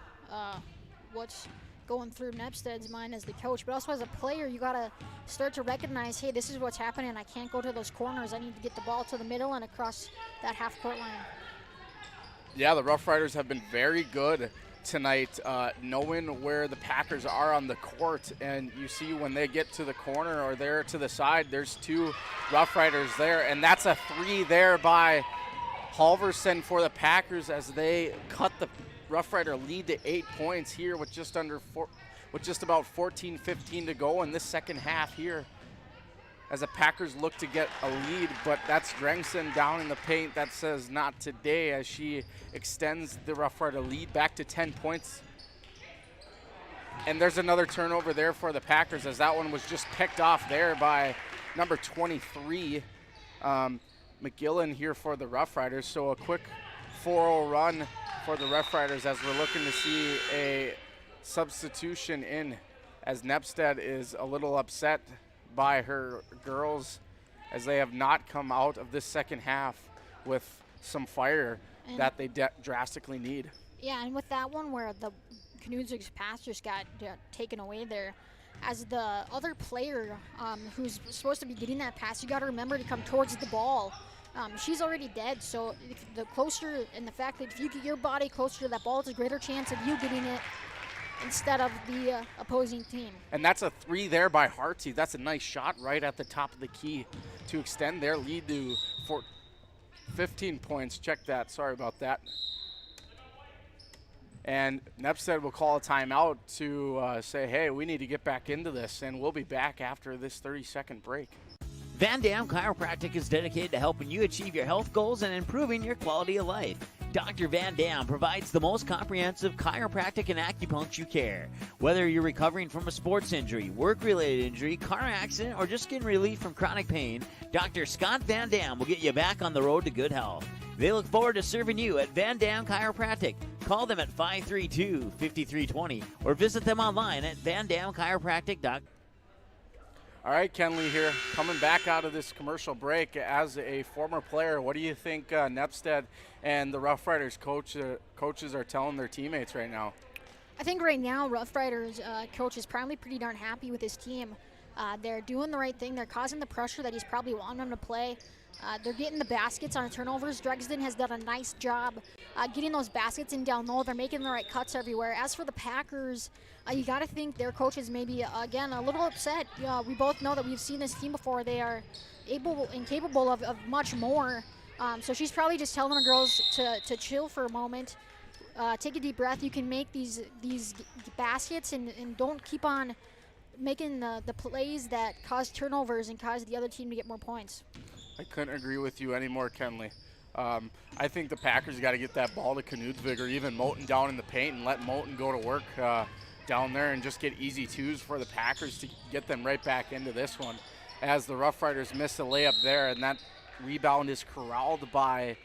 what's going through Nepsted's mind as the coach, but also as a player, you gotta start to recognize, hey, this is what's happening. I can't go to those corners. I need to get the ball to the middle and across that half-court line. Yeah, the Rough Riders have been very good tonight, knowing where the Packers are on the court, and you see when they get to the corner or they're to the side, there's two Rough Riders there, and that's a three there by Halverson for the Packers as they cut the Rough Rider lead to 8 points here with just about 14-15 to go in this second half here as the Packers look to get a lead, but that's Drengson down in the paint that says not today as she extends the Rough Rider lead back to 10 points. And there's another turnover there for the Packers as that one was just picked off there by number 23, McGillen here for the Rough Riders. So a quick 4-0 run for the Rough Riders as we're looking to see a substitution in, as Nepsted is a little upset by her girls as they have not come out of this second half with some fire that they drastically need. Yeah, and with that one where the Knudsen's pass just got taken away there, as the other player who's supposed to be getting that pass, you got to remember to come towards the ball. She's already dead, so the closer, and the fact that if you get your body closer to that ball, it's a greater chance of you getting it instead of the opposing team. And that's a 3 there by Hartsey. That's a nice shot right at the top of the key to extend their lead to 15 points. Check that, sorry about that. And Nepstead will call a timeout to say, hey, we need to get back into this, and we'll be back after this 30-second break. Van Dam Chiropractic is dedicated to helping you achieve your health goals and improving your quality of life. Dr. Van Dam provides the most comprehensive chiropractic and acupuncture care. Whether you're recovering from a sports injury, work-related injury, car accident, or just getting relief from chronic pain, Dr. Scott Van Dam will get you back on the road to good health. They look forward to serving you at Van Dam Chiropractic. Call them at 532-5320 or visit them online at vandamchiropractic.com. All right, Kenley here, coming back out of this commercial break. As a former player, what do you think Nepstead and the Rough Riders coaches are telling their teammates right now? I think right now Rough Riders coach is probably pretty darn happy with his team. They're doing the right thing. They're causing the pressure that he's probably wanting them to play. They're getting the baskets on turnovers. Dregsden has done a nice job getting those baskets in down low. They're making the right cuts everywhere. As for the Packers, you got to think their coaches may be, again, a little upset. We both know that we've seen this team before. They are able and capable of much more. So she's probably just telling the girls to chill for a moment, take a deep breath. You can make these baskets and don't keep on making the plays that cause turnovers and cause the other team to get more points. I couldn't agree with you anymore, Kenley. I think the Packers got to get that ball to Knudsvig or even Moten down in the paint and let Moten go to work down there and just get easy twos for the Packers to get them right back into this one. As the Rough Riders miss a layup there, and that rebound is corralled by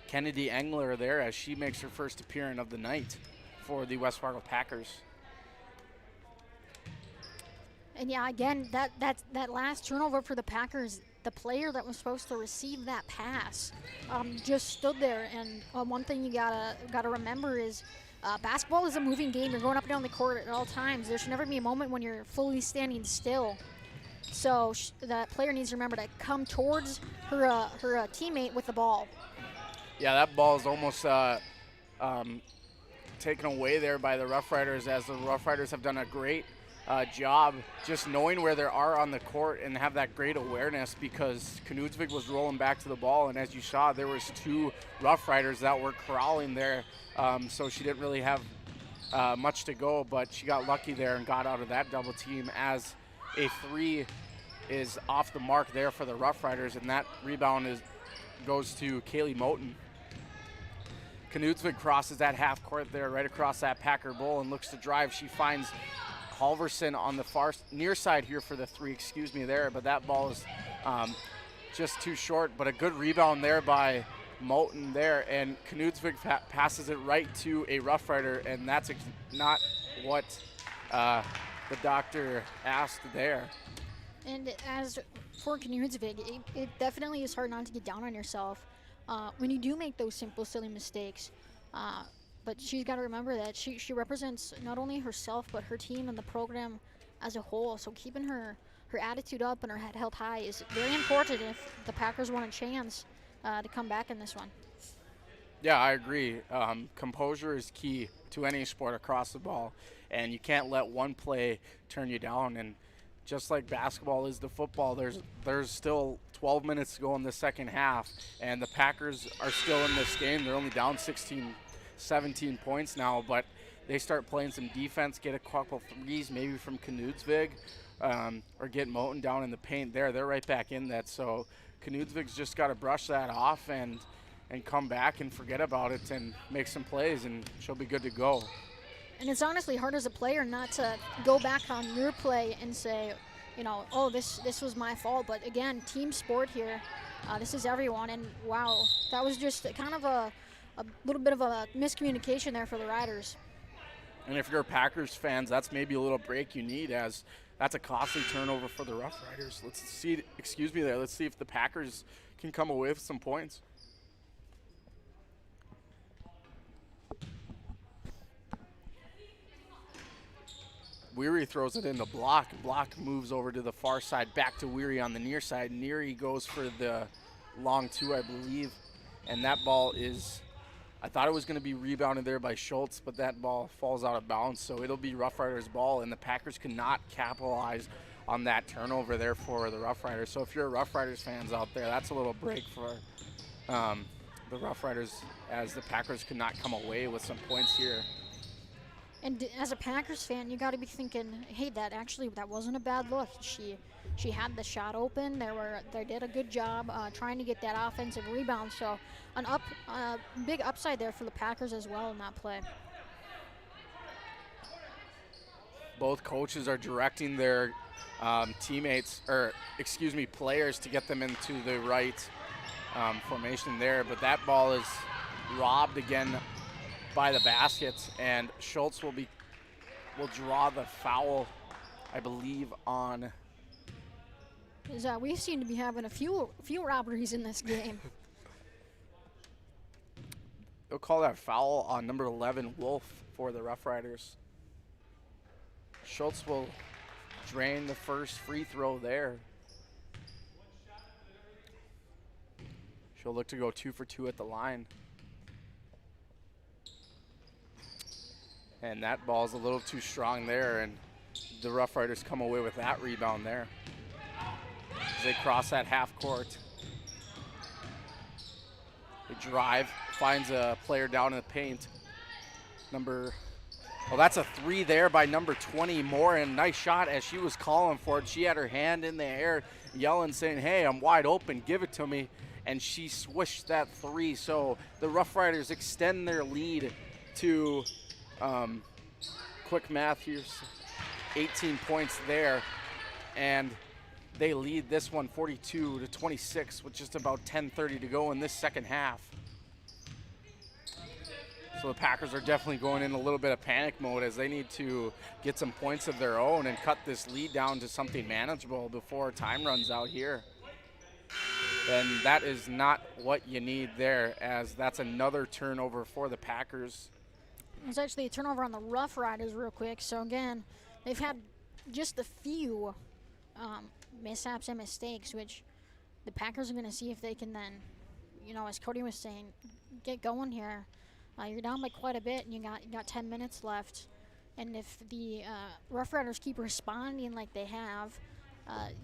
Kennedy Engler there as she makes her first appearance of the night for the West Fargo Packers. And yeah, again, that last turnover for the Packers, the player that was supposed to receive that pass just stood there. And one thing you gotta remember is basketball is a moving game. You're going up and down the court at all times. There should never be a moment when you're fully standing still. So that player needs to remember to come towards her teammate with the ball. Yeah, that ball is almost taken away there by the Rough Riders, as the Rough Riders have done a great job just knowing where they are on the court and have that great awareness, because Knudsvig was rolling back to the ball, and as you saw, there was 2 Rough Riders that were crawling there, so she didn't really have much to go, but she got lucky there and got out of that double team, as a 3 is off the mark there for the Rough Riders, and that rebound goes to Kaylee Moten. Knudsvig crosses that half court there right across that Packer goal and looks to drive. She finds Halverson on the far near side here for the 3, there, but that ball is just too short, but a good rebound there by Moten there, and Knudsvig passes it right to a Rough Rider, and that's not what the doctor asked there. And as for Knudsvig, it definitely is hard not to get down on yourself when you do make those simple, silly mistakes. But she's got to remember that she represents not only herself, but her team and the program as a whole. So keeping her attitude up and her head held high is very important if the Packers want a chance to come back in this one. Yeah, I agree. Composure is key to any sport across the ball, and you can't let one play turn you down. And just like basketball is to football, there's still 12 minutes to go in the second half, and the Packers are still in this game. They're only down 17 points now, but they start playing some defense, get a couple threes maybe from Knudsvig, or get Moten down in the paint there. They're right back in that. So Knudsvig's just got to brush that off and come back and forget about it and make some plays, and she'll be good to go. And it's honestly hard as a player not to go back on your play and say, oh, this was my fault. But again, team sport here. This is everyone, and wow, that was just kind of a little bit of a miscommunication there for the Riders. And if you're Packers fans, that's maybe a little break you need, as that's a costly turnover for the Rough Riders. Let's see if the Packers can come away with some points. Weary throws it in the block. Block moves over to the far side, back to Weary on the near side. Neary goes for the long two, I believe. And that ball is, I thought it was going to be rebounded there by Schultz, but that ball falls out of bounds. So it'll be Rough Riders' ball, and the Packers cannot capitalize on that turnover there for the Rough Riders. So if you're Rough Riders fans out there, that's a little break for the Rough Riders, as the Packers could not come away with some points here. And as a Packers fan, you got to be thinking, hey, that wasn't a bad look. She had the shot open. They did a good job trying to get that offensive rebound. So an big upside there for the Packers as well in that play. Both coaches are directing their players to get them into the right formation there. But that ball is robbed again by the basket, and Schultz will draw the foul, I believe, on. We seem to be having a few robberies in this game. They'll call that foul on number 11, Wolf, for the Rough Riders. Schultz will drain the first free throw there. She'll look to go 2 for 2 at the line. And that ball's a little too strong there, and the Rough Riders come away with that rebound there as they cross that half court. They drive, finds a player down in the paint. That's a 3 there by number 20, Morin. Nice shot as she was calling for it. She had her hand in the air, yelling, saying, hey, I'm wide open, give it to me. And she swished that 3. So the Rough Riders extend their lead to, quick math here, 18 points there. And they lead this one 42-26 with just about 10:30 to go in this second half. So the Packers are definitely going in a little bit of panic mode as they need to get some points of their own and cut this lead down to something manageable before time runs out here. And that is not what you need there, as that's another turnover for the Packers. It's actually a turnover on the Rough Riders real quick. So again, they've had just a few mishaps and mistakes, which the Packers are going to see if they can then, as Cody was saying, get going here. You're down by quite a bit, and you got 10 minutes left. And if the Rough Riders keep responding like they have,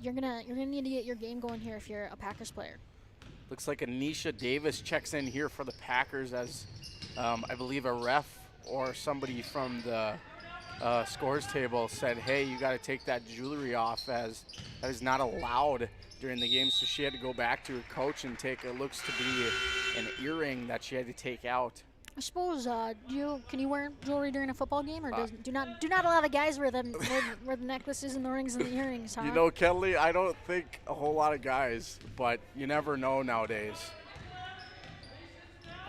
you're gonna need to get your game going here if you're a Packers player. Looks like Anisha Davis checks in here for the Packers as I believe a ref or somebody from the scores table said, hey, you got to take that jewelry off, as that is not allowed during the game. So she had to go back to her coach and take it looks to be an earring that she had to take out. I suppose, can you wear jewelry during a football game, or do not a lot of guys wear the necklaces and the rings and the earrings, huh? Kelly, I don't think a whole lot of guys, but you never know nowadays.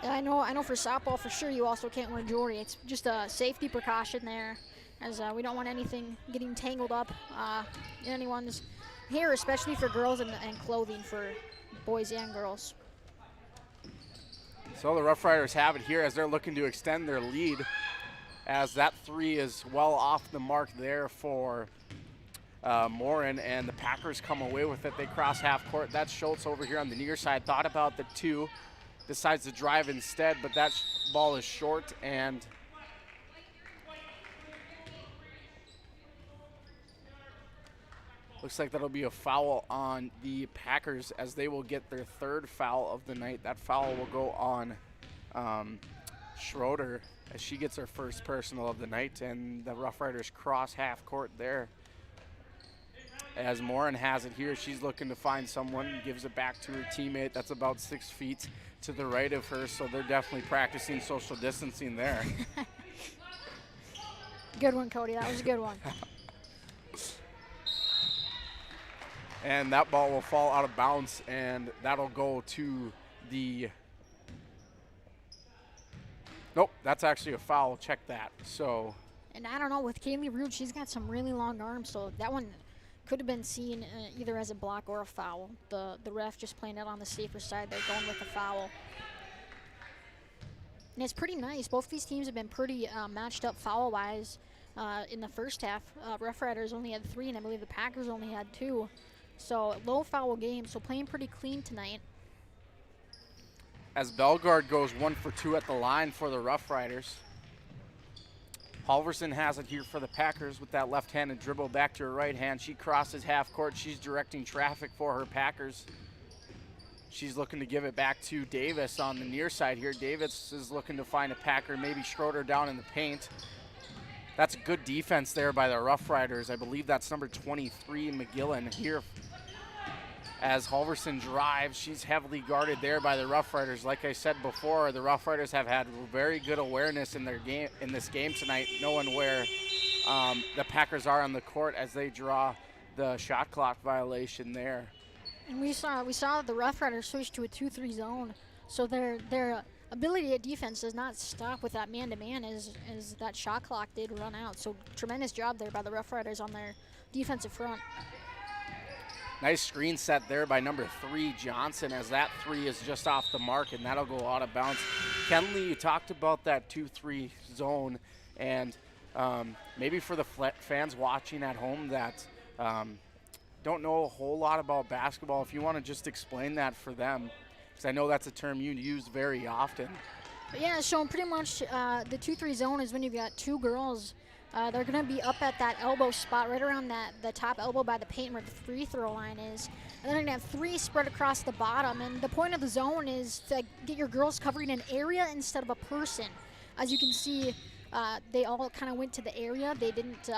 Yeah, I know for softball for sure you also can't wear jewelry. It's just a safety precaution there, as we don't want anything getting tangled up in anyone's hair, especially for girls, and clothing for boys and girls. So the Rough Riders have it here as they're looking to extend their lead, as that 3 is well off the mark there for Morin, and the Packers come away with it. They cross half court. That's Schultz over here on the near side. Thought about the 2, decides to drive instead, but that ball is short, and looks like that'll be a foul on the Packers, as they will get their 3rd foul of the night. That foul will go on Schroeder, as she gets her first personal of the night, and the Rough Riders cross half court there. As Morin has it here, she's looking to find someone, gives it back to her teammate that's about 6 feet to the right of her, so they're definitely practicing social distancing there. Good one, Cody. That was a good one. And that ball will fall out of bounds, and that'll go to the. Nope, that's actually a foul. Check that. So. And I don't know, with Kaylee Rude, she's got some really long arms, so that one could have been seen either as a block or a foul. The ref just playing it on the safer side. They're going with a foul. And it's pretty nice. Both these teams have been pretty matched up foul-wise. in the first half. Rough Riders only had 3, and I believe the Packers only had 2. So low foul game, so playing pretty clean tonight. As Bellegarde goes 1 for 2 at the line for the Rough Riders. Halverson has it here for the Packers with that left-handed dribble back to her right hand. She crosses half court. She's directing traffic for her Packers. She's looking to give it back to Davis on the near side here. Davis is looking to find a Packer, maybe Schroeder down in the paint. That's good defense there by the Rough Riders. I believe that's number 23, McGillen, here. As Halverson drives, she's heavily guarded there by the Rough Riders. Like I said before, the Rough Riders have had very good awareness in their game, in this game tonight, knowing where the Packers are on the court as they draw the shot clock violation there. And we saw the Rough Riders switch to a 2-3 zone, so their ability at defense does not stop with that man-to-man as that shot clock did run out. So tremendous job there by the Rough Riders on their defensive front. Nice screen set there by number 3, Johnson, as that 3 is just off the mark, and that'll go out of bounds. Kenley, you talked about that 2-3 zone, and maybe for the fans watching at home that don't know a whole lot about basketball, if you want to just explain that for them, because I know that's a term you use very often. But yeah, so pretty much the 2-3 zone is when you've got 2 girls. They're going to be up at that elbow spot, right around the top elbow by the paint where the free throw line is. And they're going to have 3 spread across the bottom. And the point of the zone is to get your girls covering an area instead of a person. As you can see, they all kind of went to the area. They didn't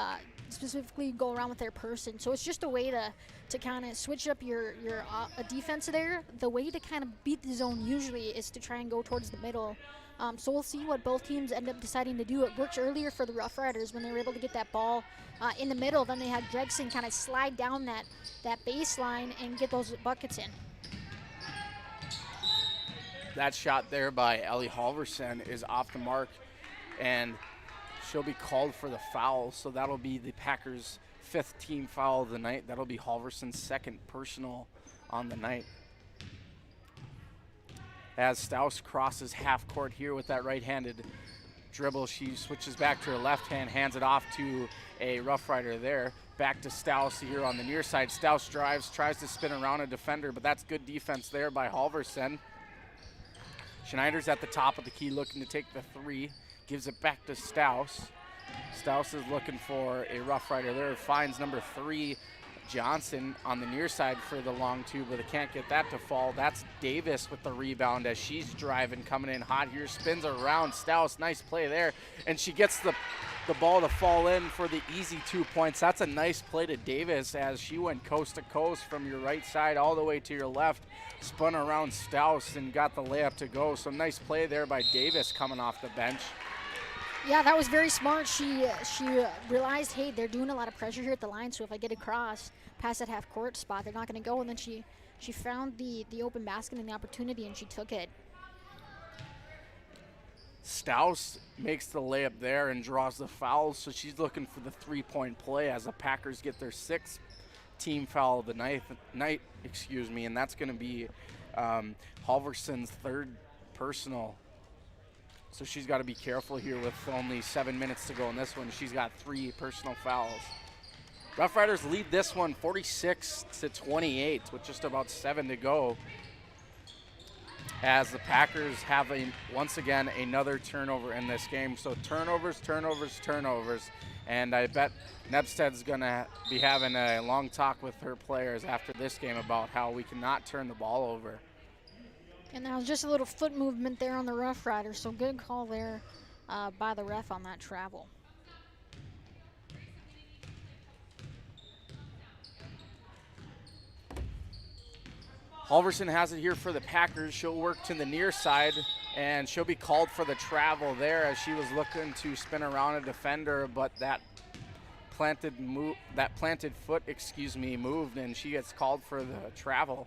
specifically go around with their person. So it's just a way to kind of switch up your defense there. The way to kind of beat the zone usually is to try and go towards the middle. So we'll see what both teams end up deciding to do. It worked earlier for the Rough Riders when they were able to get that ball in the middle. Then they had Gregson kind of slide down that baseline and get those buckets in. That shot there by Ellie Halverson is off the mark, and she'll be called for the foul. So that'll be the Packers' 5th team foul of the night. That'll be Halverson's 2nd personal on the night. As Staus crosses half court here with that right-handed dribble, she switches back to her left hand, hands it off to a Rough Rider there. Back to Staus here on the near side. Staus drives, tries to spin around a defender, but that's good defense there by Halverson. Schneider's at the top of the key looking to take the 3, gives it back to Staus. Staus is looking for a Rough Rider there, finds number 3, Johnson, on the near side for the long 2, but they can't get that to fall. That's Davis with the rebound as she's driving, coming in hot here, spins around. Staus, nice play there, and she gets the ball to fall in for the easy 2 points. That's a nice play to Davis as she went coast to coast from your right side all the way to your left, spun around Staus and got the layup to go. So nice play there by Davis coming off the bench. Yeah, that was very smart. She realized, hey, they're doing a lot of pressure here at the line, so if I get across past that half-court spot, they're not going to go. And then she found the open basket and the opportunity, and she took it. Staus makes the layup there and draws the foul, so she's looking for the 3-point play as the Packers get their 6th team foul of the night, and that's going to be Halverson's 3rd personal. So she's got to be careful here with only 7 minutes to go in this one. She's got 3 personal fouls. Rough Riders lead this one 46-28 with just about 7 to go, as the Packers have once again another turnover in this game. So turnovers. And I bet Nebsted's going to be having a long talk with her players after this game about how we cannot turn the ball over. And there was just a little foot movement there on the Rough Riders, so good call there by the ref on that travel. Halverson has it here for the Packers. She'll work to the near side, and she'll be called for the travel there as she was looking to spin around a defender, but that planted foot moved, and she gets called for the travel.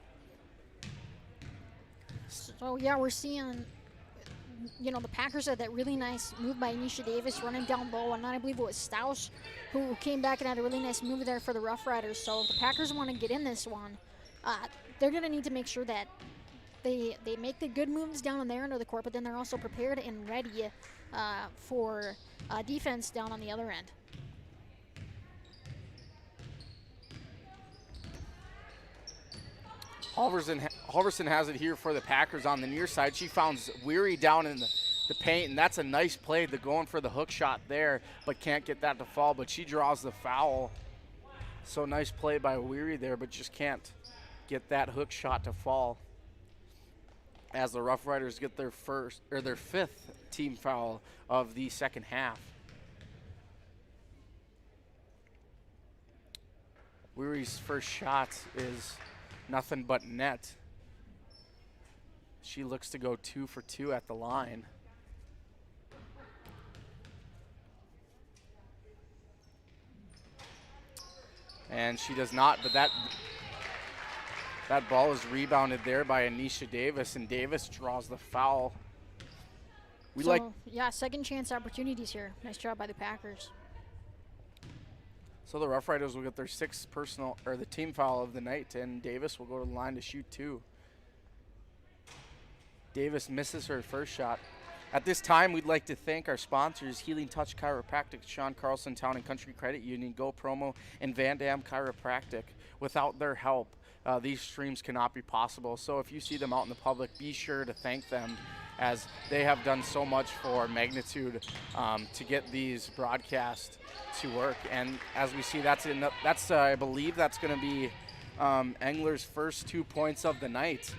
So yeah, we're seeing, the Packers had that really nice move by Anisha Davis running down low, and then I believe it was Staus who came back and had a really nice move there for the Rough Riders. So if the Packers want to get in this one, they're going to need to make sure that they make the good moves down on their end of the court, but then they're also prepared and ready for defense down on the other end. Halverson has it here for the Packers on the near side. She found Weary down in the paint, and that's a nice play. They're going for the hook shot there, but can't get that to fall, but she draws the foul. So nice play by Weary there, but just can't get that hook shot to fall, as the Rough Riders get their fifth team foul of the second half. Weary's first shot is nothing but net. She looks to go 2 for 2 at the line. And she does not, but that ball is rebounded there by Anisha Davis, and Davis draws the foul. Yeah, second chance opportunities here. Nice job by the Packers. So the Rough Riders will get their sixth the team foul of the night, and Davis will go to the line to shoot 2. Davis misses her first shot. At this time, we'd like to thank our sponsors, Healing Touch Chiropractic, Sean Carlson Town and Country Credit Union, Go Promo, and Van Dam Chiropractic. Without their help, these streams cannot be possible. So if you see them out in the public, be sure to thank them, as they have done so much for Magnitude to get these broadcasts to work. And as we see, I believe that's going to be Engler's first 2 points of the night,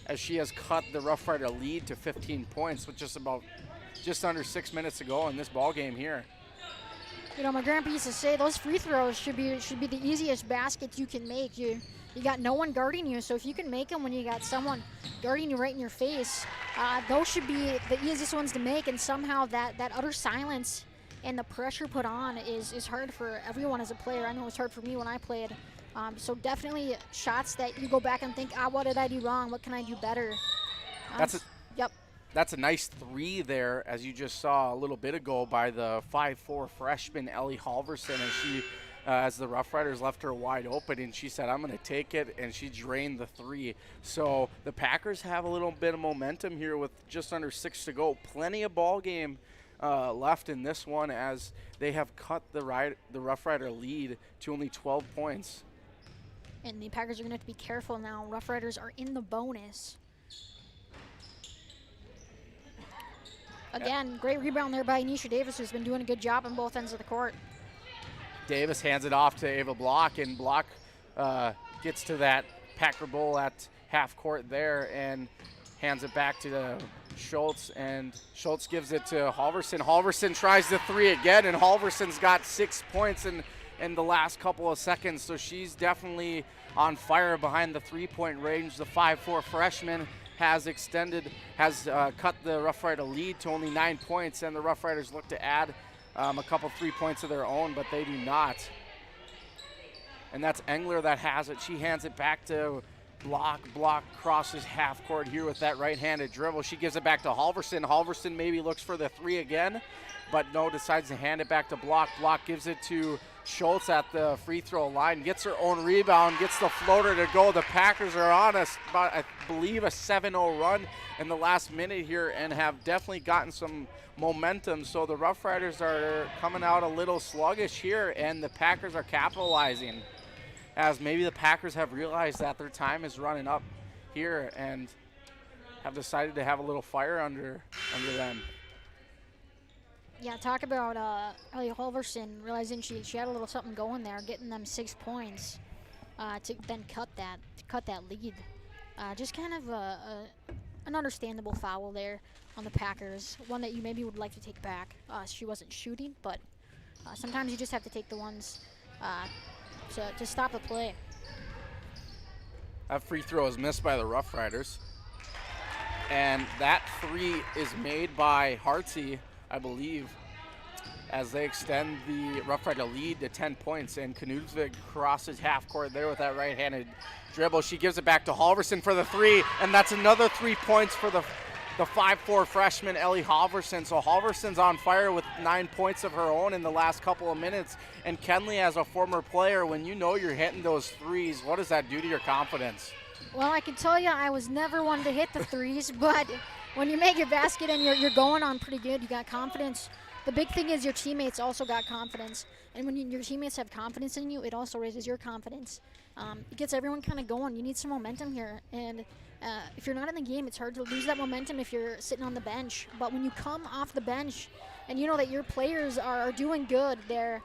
as she has cut the Rough Rider lead to 15 points with just under 6 minutes to go in this ball game here. You know, my grandpa used to say those free throws should be the easiest baskets you can make. You got no one guarding you, so if you can make them when you got someone guarding you right in your face, those should be the easiest ones to make. And somehow that utter silence and the pressure put on is hard for everyone as a player. I know it was hard for me when I played. So definitely shots that you go back and think, what did I do wrong? What can I do better? That's a nice 3 there, as you just saw a little bit ago, by the 5'4" freshman Ellie Halverson, and she, as the Rough Riders left her wide open, and she said, I'm going to take it, and she drained the 3. So the Packers have a little bit of momentum here with just under 6 to go. Plenty of ball game left in this one, as they have cut the Rough Rider lead to only 12 points. And the Packers are going to have to be careful now. Rough Riders are in the bonus. Again, great rebound there by Anisha Davis, who's been doing a good job on both ends of the court. Davis hands it off to Ava Block, and Block gets to that Packer Bowl at half court there and hands it back to Schultz, and Schultz gives it to Halverson. Halverson tries the 3 again, and Halverson's got 6 points in the last couple of seconds, so she's definitely on fire behind the 3-point range. The 5'4" freshman has cut the Rough Rider lead to only 9 points, and the Rough Riders look to add a couple 3 points of their own, but they do not. And that's Engler that has it. She hands it back to Block. Block crosses half court here with that right-handed dribble. She gives it back to Halverson. Halverson maybe looks for the 3 again, but no, decides to hand it back to Block. Block gives it to Schultz at the free throw line, gets her own rebound, gets the floater to go. The Packers are on about, I believe, a 7-0 run in the last minute here, and have definitely gotten some momentum. So the Rough Riders are coming out a little sluggish here, and the Packers are capitalizing, as maybe the Packers have realized that their time is running up here and have decided to have a little fire under them. Yeah, talk about Ellie Halverson realizing she had a little something going there, getting them 6 points to then cut that lead. Just kind of an understandable foul there on the Packers, one that you maybe would like to take back. She wasn't shooting, but sometimes you just have to take the ones to stop a play. That free throw is missed by the Rough Riders, and that 3 is made by Hartsey, I believe, as they extend the Rough Rider lead to 10 points. And Knudsvig crosses half court there with that right-handed dribble. She gives it back to Halverson for the 3, and that's another 3 points for the 5'4" freshman Ellie Halverson. So Halverson's on fire with 9 points of her own in the last couple of minutes. And Kenley, as a former player, when you know you're hitting those 3s, what does that do to your confidence? Well, I can tell you I was never one to hit the 3s, but when you make your basket and you're going on pretty good, you got confidence the big thing is your teammates also got confidence. And when your teammates have confidence in you, it also raises your confidence. It gets everyone kind of going. You need some momentum here. And if you're not in the game, it's hard to lose that momentum if you're sitting on the bench. But when you come off the bench and you know that your players are doing good there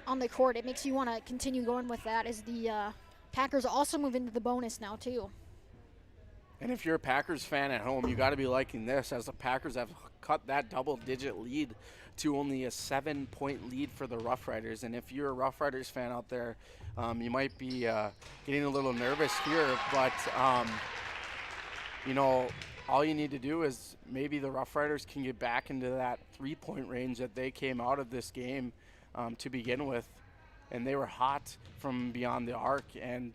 on the court, it makes you want to continue going with that as the Packers also move into the bonus now too. And if you're a Packers fan at home, you got to be liking this, as the Packers have cut that double-digit lead to only a 7-point lead for the Rough Riders. And if you're a Rough Riders fan out there, you might be getting a little nervous here, but you know, all you need to do is maybe the Rough Riders can get back into that 3-point range that they came out of this game to begin with. And they were hot from beyond the arc, and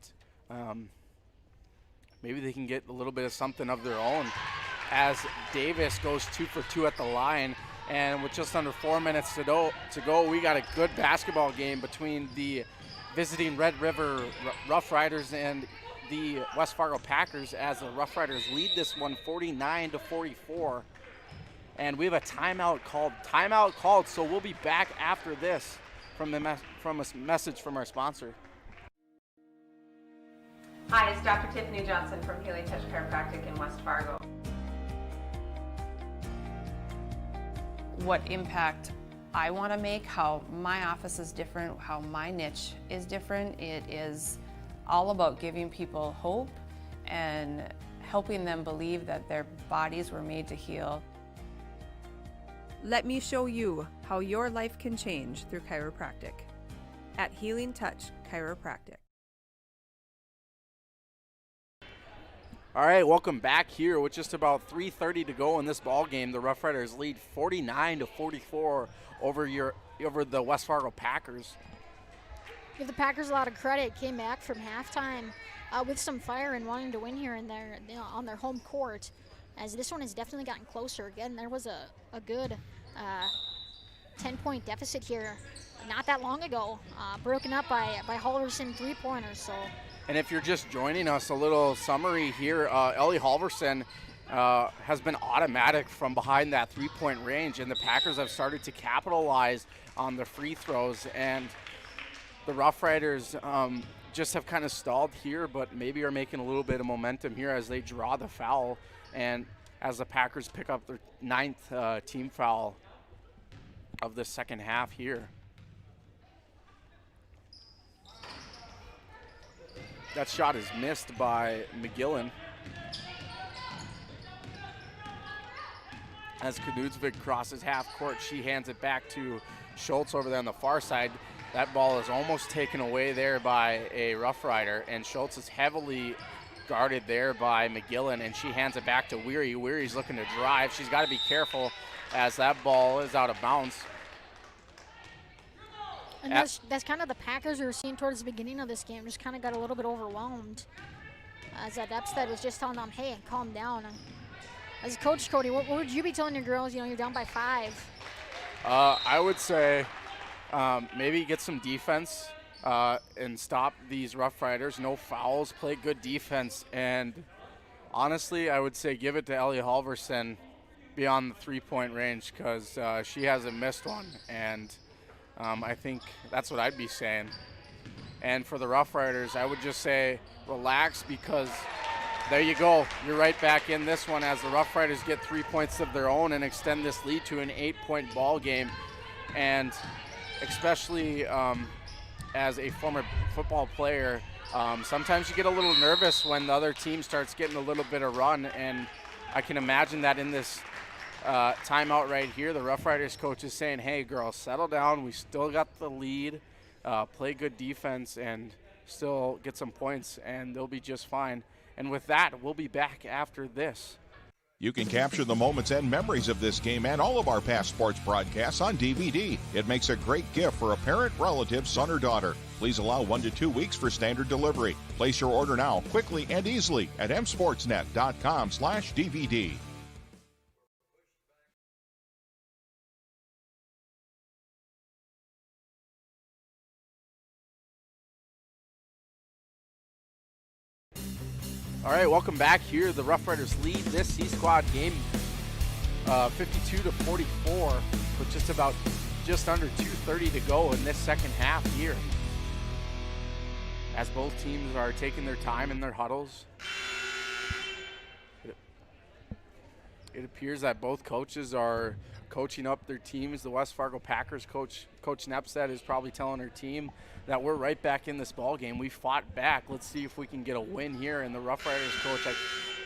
maybe they can get a little bit of something of their own, as Davis goes 2 for 2 at the line. And with just under 4 minutes to go, we got a good basketball game between the visiting Red River Rough Riders and the West Fargo Packers, as the Rough Riders lead this one 49-44. And we have a timeout called. So we'll be back after this from a message from our sponsor. Hi, it's Dr. Tiffany Johnson from Healing Touch Chiropractic in West Fargo. What impact I want to make, how my office is different, how my niche is different. It is all about giving people hope and helping them believe that their bodies were made to heal. Let me show you how your life can change through chiropractic at Healing Touch Chiropractic. All right, welcome back here with just about 3:30 to go in this ball game. The Rough Riders lead 49-44 over the West Fargo Packers. Give the Packers a lot of credit. Came back from halftime with some fire and wanting to win here in their, on their home court, as this one has definitely gotten closer. Again, there was a good 10-point deficit here not that long ago, broken up by Halverson three-pointers. So. And if you're just joining us, a little summary here. Ellie Halverson has been automatic from behind that three-point range, and the Packers have started to capitalize on the free throws. And the Rough Riders just have kind of stalled here, but maybe are making a little bit of momentum here as they draw the foul, and as the Packers pick up their 9th team foul of the second half here. That shot is missed by McGillen. As Knudsvik crosses half court, she hands it back to Schultz over there on the far side. That ball is almost taken away there by a Rough Rider, and Schultz is heavily guarded there by McGillen, and she hands it back to Weary. Weary's looking to drive. She's got to be careful as that ball is out of bounds. And that's kind of the Packers we were seeing towards the beginning of this game. Just kind of got a little bit overwhelmed. As that Epstead was just telling them, hey, calm down. As Coach Cody, what would you be telling your girls? You know, you're down by 5. I would say maybe get some defense and stop these Rough Riders. No fouls, play good defense. And honestly, I would say give it to Ellie Halverson beyond the three-point range, because she hasn't missed one. And I think that's what I'd be saying. And for the Rough Riders, I would just say relax, because there you go. You're right back in this one as the Rough Riders get 3 points of their own and extend this lead to an 8-point ball game. And especially as a former football player, sometimes you get a little nervous when the other team starts getting a little bit of run. And I can imagine that in this timeout right here, the Rough Riders coach is saying, hey, girls, settle down. We still got the lead. Play good defense and still get some points, and they'll be just fine. And with that, we'll be back after this. You can capture the moments and memories of this game and all of our past sports broadcasts on DVD. It makes a great gift for a parent, relative, son, or daughter. Please allow 1 to 2 weeks for standard delivery. Place your order now, quickly and easily at msportsnet.com/DVD. All right, welcome back here. The Rough Riders lead this C-Squad game 52-44 with just under 2:30 to go in this second half here. As both teams are taking their time in their huddles. It appears that both coaches are coaching up their teams. The West Fargo Packers coach Nepstead, is probably telling her team that we're right back in this ball game. We fought back. Let's see if we can get a win here. And the Rough Riders coach,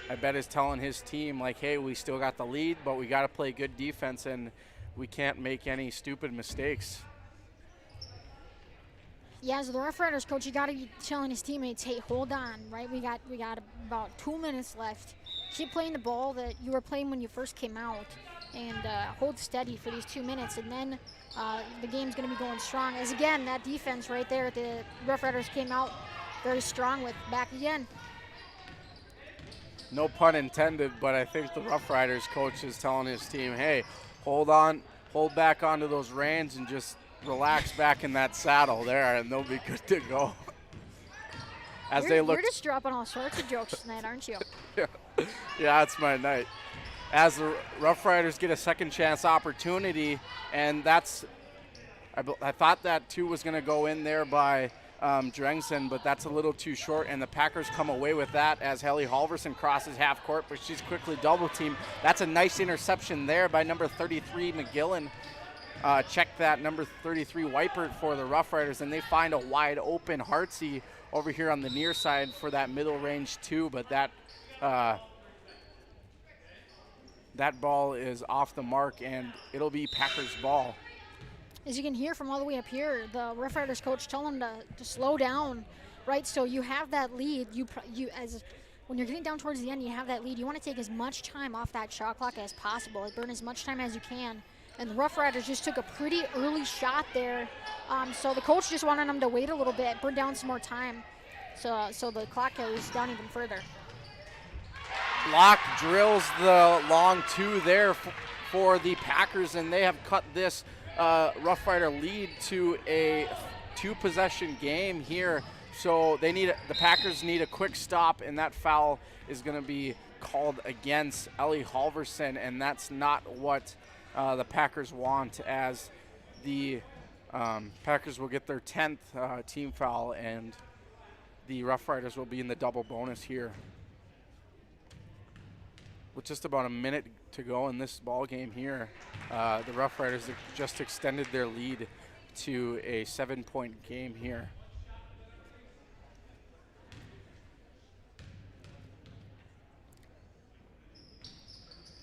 I bet, is telling his team, like, hey, we still got the lead, but we got to play good defense, and we can't make any stupid mistakes. Yeah, as the Rough Riders coach, you got to be telling his teammates, hey, hold on, right? We got about 2 minutes left. Keep playing the ball that you were playing when you first came out, and hold steady for these 2 minutes, and then the game's going to be going strong. As again, that defense right there, the Rough Riders came out very strong with back again. No pun intended, but I think the Rough Riders coach is telling his team, hey, hold on, hold back onto those reins and just relax back in that saddle there, and they'll be good to go. As they look, you're just dropping all sorts of jokes tonight, aren't you? Yeah, it's my night. As the Rough Riders get a second chance opportunity, and that's, I thought that too was going to go in there by Drengson, but that's a little too short, and the Packers come away with that as Helly Halverson crosses half court, but she's quickly double teamed. That's a nice interception there by number 33 McGillen. Check that, number 33 Weipert for the Rough Riders, and they find a wide open Hartsey over here on the near side for that middle range too, but that ball is off the mark, and it'll be Packers ball. As you can hear from all the way up here, the Rough Riders coach telling them to slow down, right? So you have that lead. When you're getting down towards the end, you have that lead. You want to take as much time off that shot clock as possible, like burn as much time as you can. And the Rough Riders just took a pretty early shot there. So the coach just wanted them to wait a little bit, burn down some more time, so the clock goes down even further. Locke drills the long two there for the Packers, and they have cut this Rough Rider lead to a 2-possession game here. So the Packers need a quick stop, and that foul is going to be called against Ellie Halverson, and that's not what the Packers want, as the Packers will get their 10th team foul, and the Rough Riders will be in the double bonus here. With just about a minute to go in this ball game here, the Rough Riders have just extended their lead to a 7-point game here.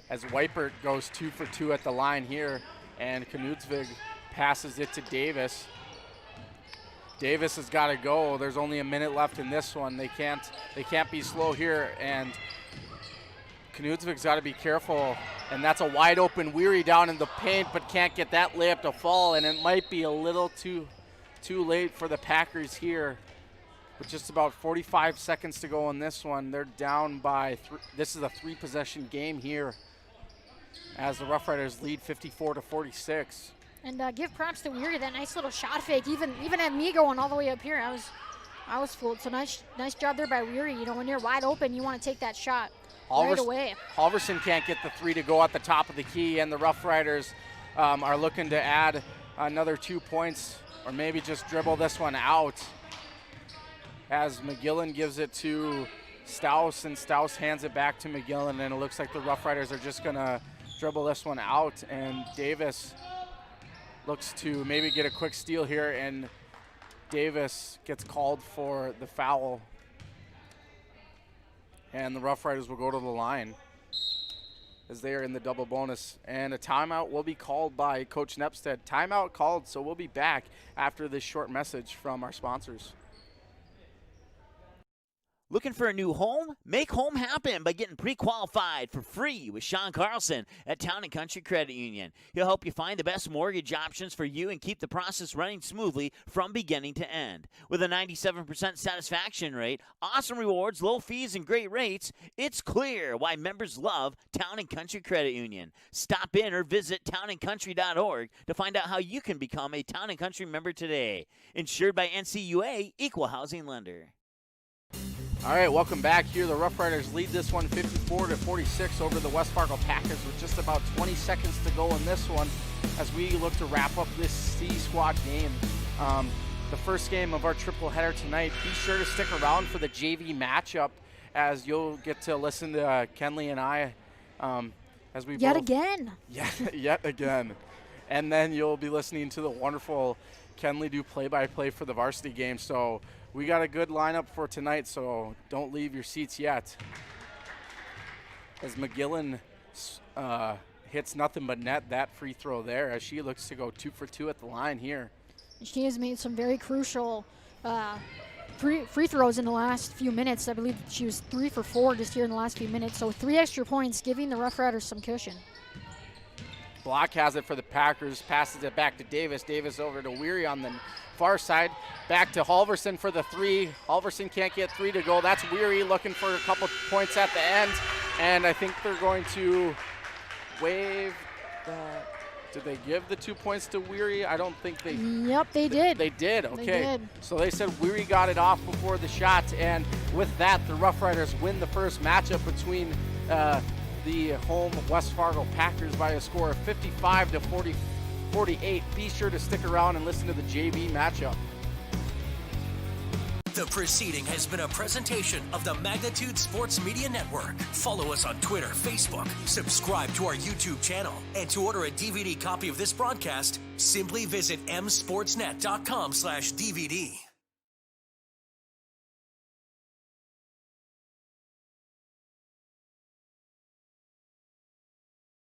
As Weipert goes 2 for 2 at the line here, and Knudsvig passes it to Davis. Davis has got to go. There's only a minute left in this one. They can't be slow here, and Knudsvig's got to be careful, and that's a wide open Weary down in the paint, but can't get that layup to fall, and it might be a little too late for the Packers here. With just about 45 seconds to go in this one, they're down by this is a 3-possession game here, as the Rough Riders lead 54-46. And give props to Weary, that nice little shot fake. Even at me going all the way up here, I was fooled. So nice job there by Weary. You know, when you're wide open, you want to take that shot right away. Halverson can't get the 3 to go at the top of the key, and the Rough Riders are looking to add another 2 points, or maybe just dribble this one out, as McGillen gives it to Staus, and Staus hands it back to McGillen, and it looks like the Rough Riders are just gonna dribble this one out, and Davis looks to maybe get a quick steal here, and Davis gets called for the foul, and the Rough Riders will go to the line as they are in the double bonus, and a timeout will be called by Coach Nepstead. Timeout called, so we'll be back after this short message from our sponsors. Looking for a new home? Make home happen by getting pre-qualified for free with Sean Carlson at Town & Country Credit Union. He'll help you find the best mortgage options for you and keep the process running smoothly from beginning to end. With a 97% satisfaction rate, awesome rewards, low fees, and great rates, it's clear why members love Town & Country Credit Union. Stop in or visit townandcountry.org to find out how you can become a Town & Country member today. Insured by NCUA, Equal Housing Lender. All right, welcome back here. The Rough Riders lead this one 54-46 over the West Fargo Packers with just about 20 seconds to go in this one as we look to wrap up this C-Squad game. The first game of our triple header tonight. Be sure to stick around for the JV matchup as you'll get to listen to Kenley and I as we Yet both, again. Yet again. And then you'll be listening to the wonderful Kenley do play-by-play for the varsity game. So we got a good lineup for tonight, so don't leave your seats yet. As McGillen hits nothing but net that free throw there as she looks to go 2 for 2 at the line here. She has made some very crucial free throws in the last few minutes. I believe she was 3 for 4 just here in the last few minutes. So 3 extra points, giving the Rough Riders some cushion. Block has it for the Packers, passes it back to Davis. Davis over to Weary on the far side. Back to Halverson for the 3. Halverson can't get 3 to go. That's Weary looking for a couple points at the end. And I think they're going to waive that. Did they give the 2 points to Weary? I don't think they. Yep, they did. They did, okay. They did. So they said Weary got it off before the shot, and with that, the Rough Riders win the first matchup between the home West Fargo Packers by a score of 55-48. Be sure to stick around and listen to the JV matchup. The proceeding has been a presentation of the Magnitude Sports Media Network. Follow us on Twitter, Facebook, subscribe to our YouTube channel, and to order a DVD copy of this broadcast, simply visit msportsnet.com/DVD.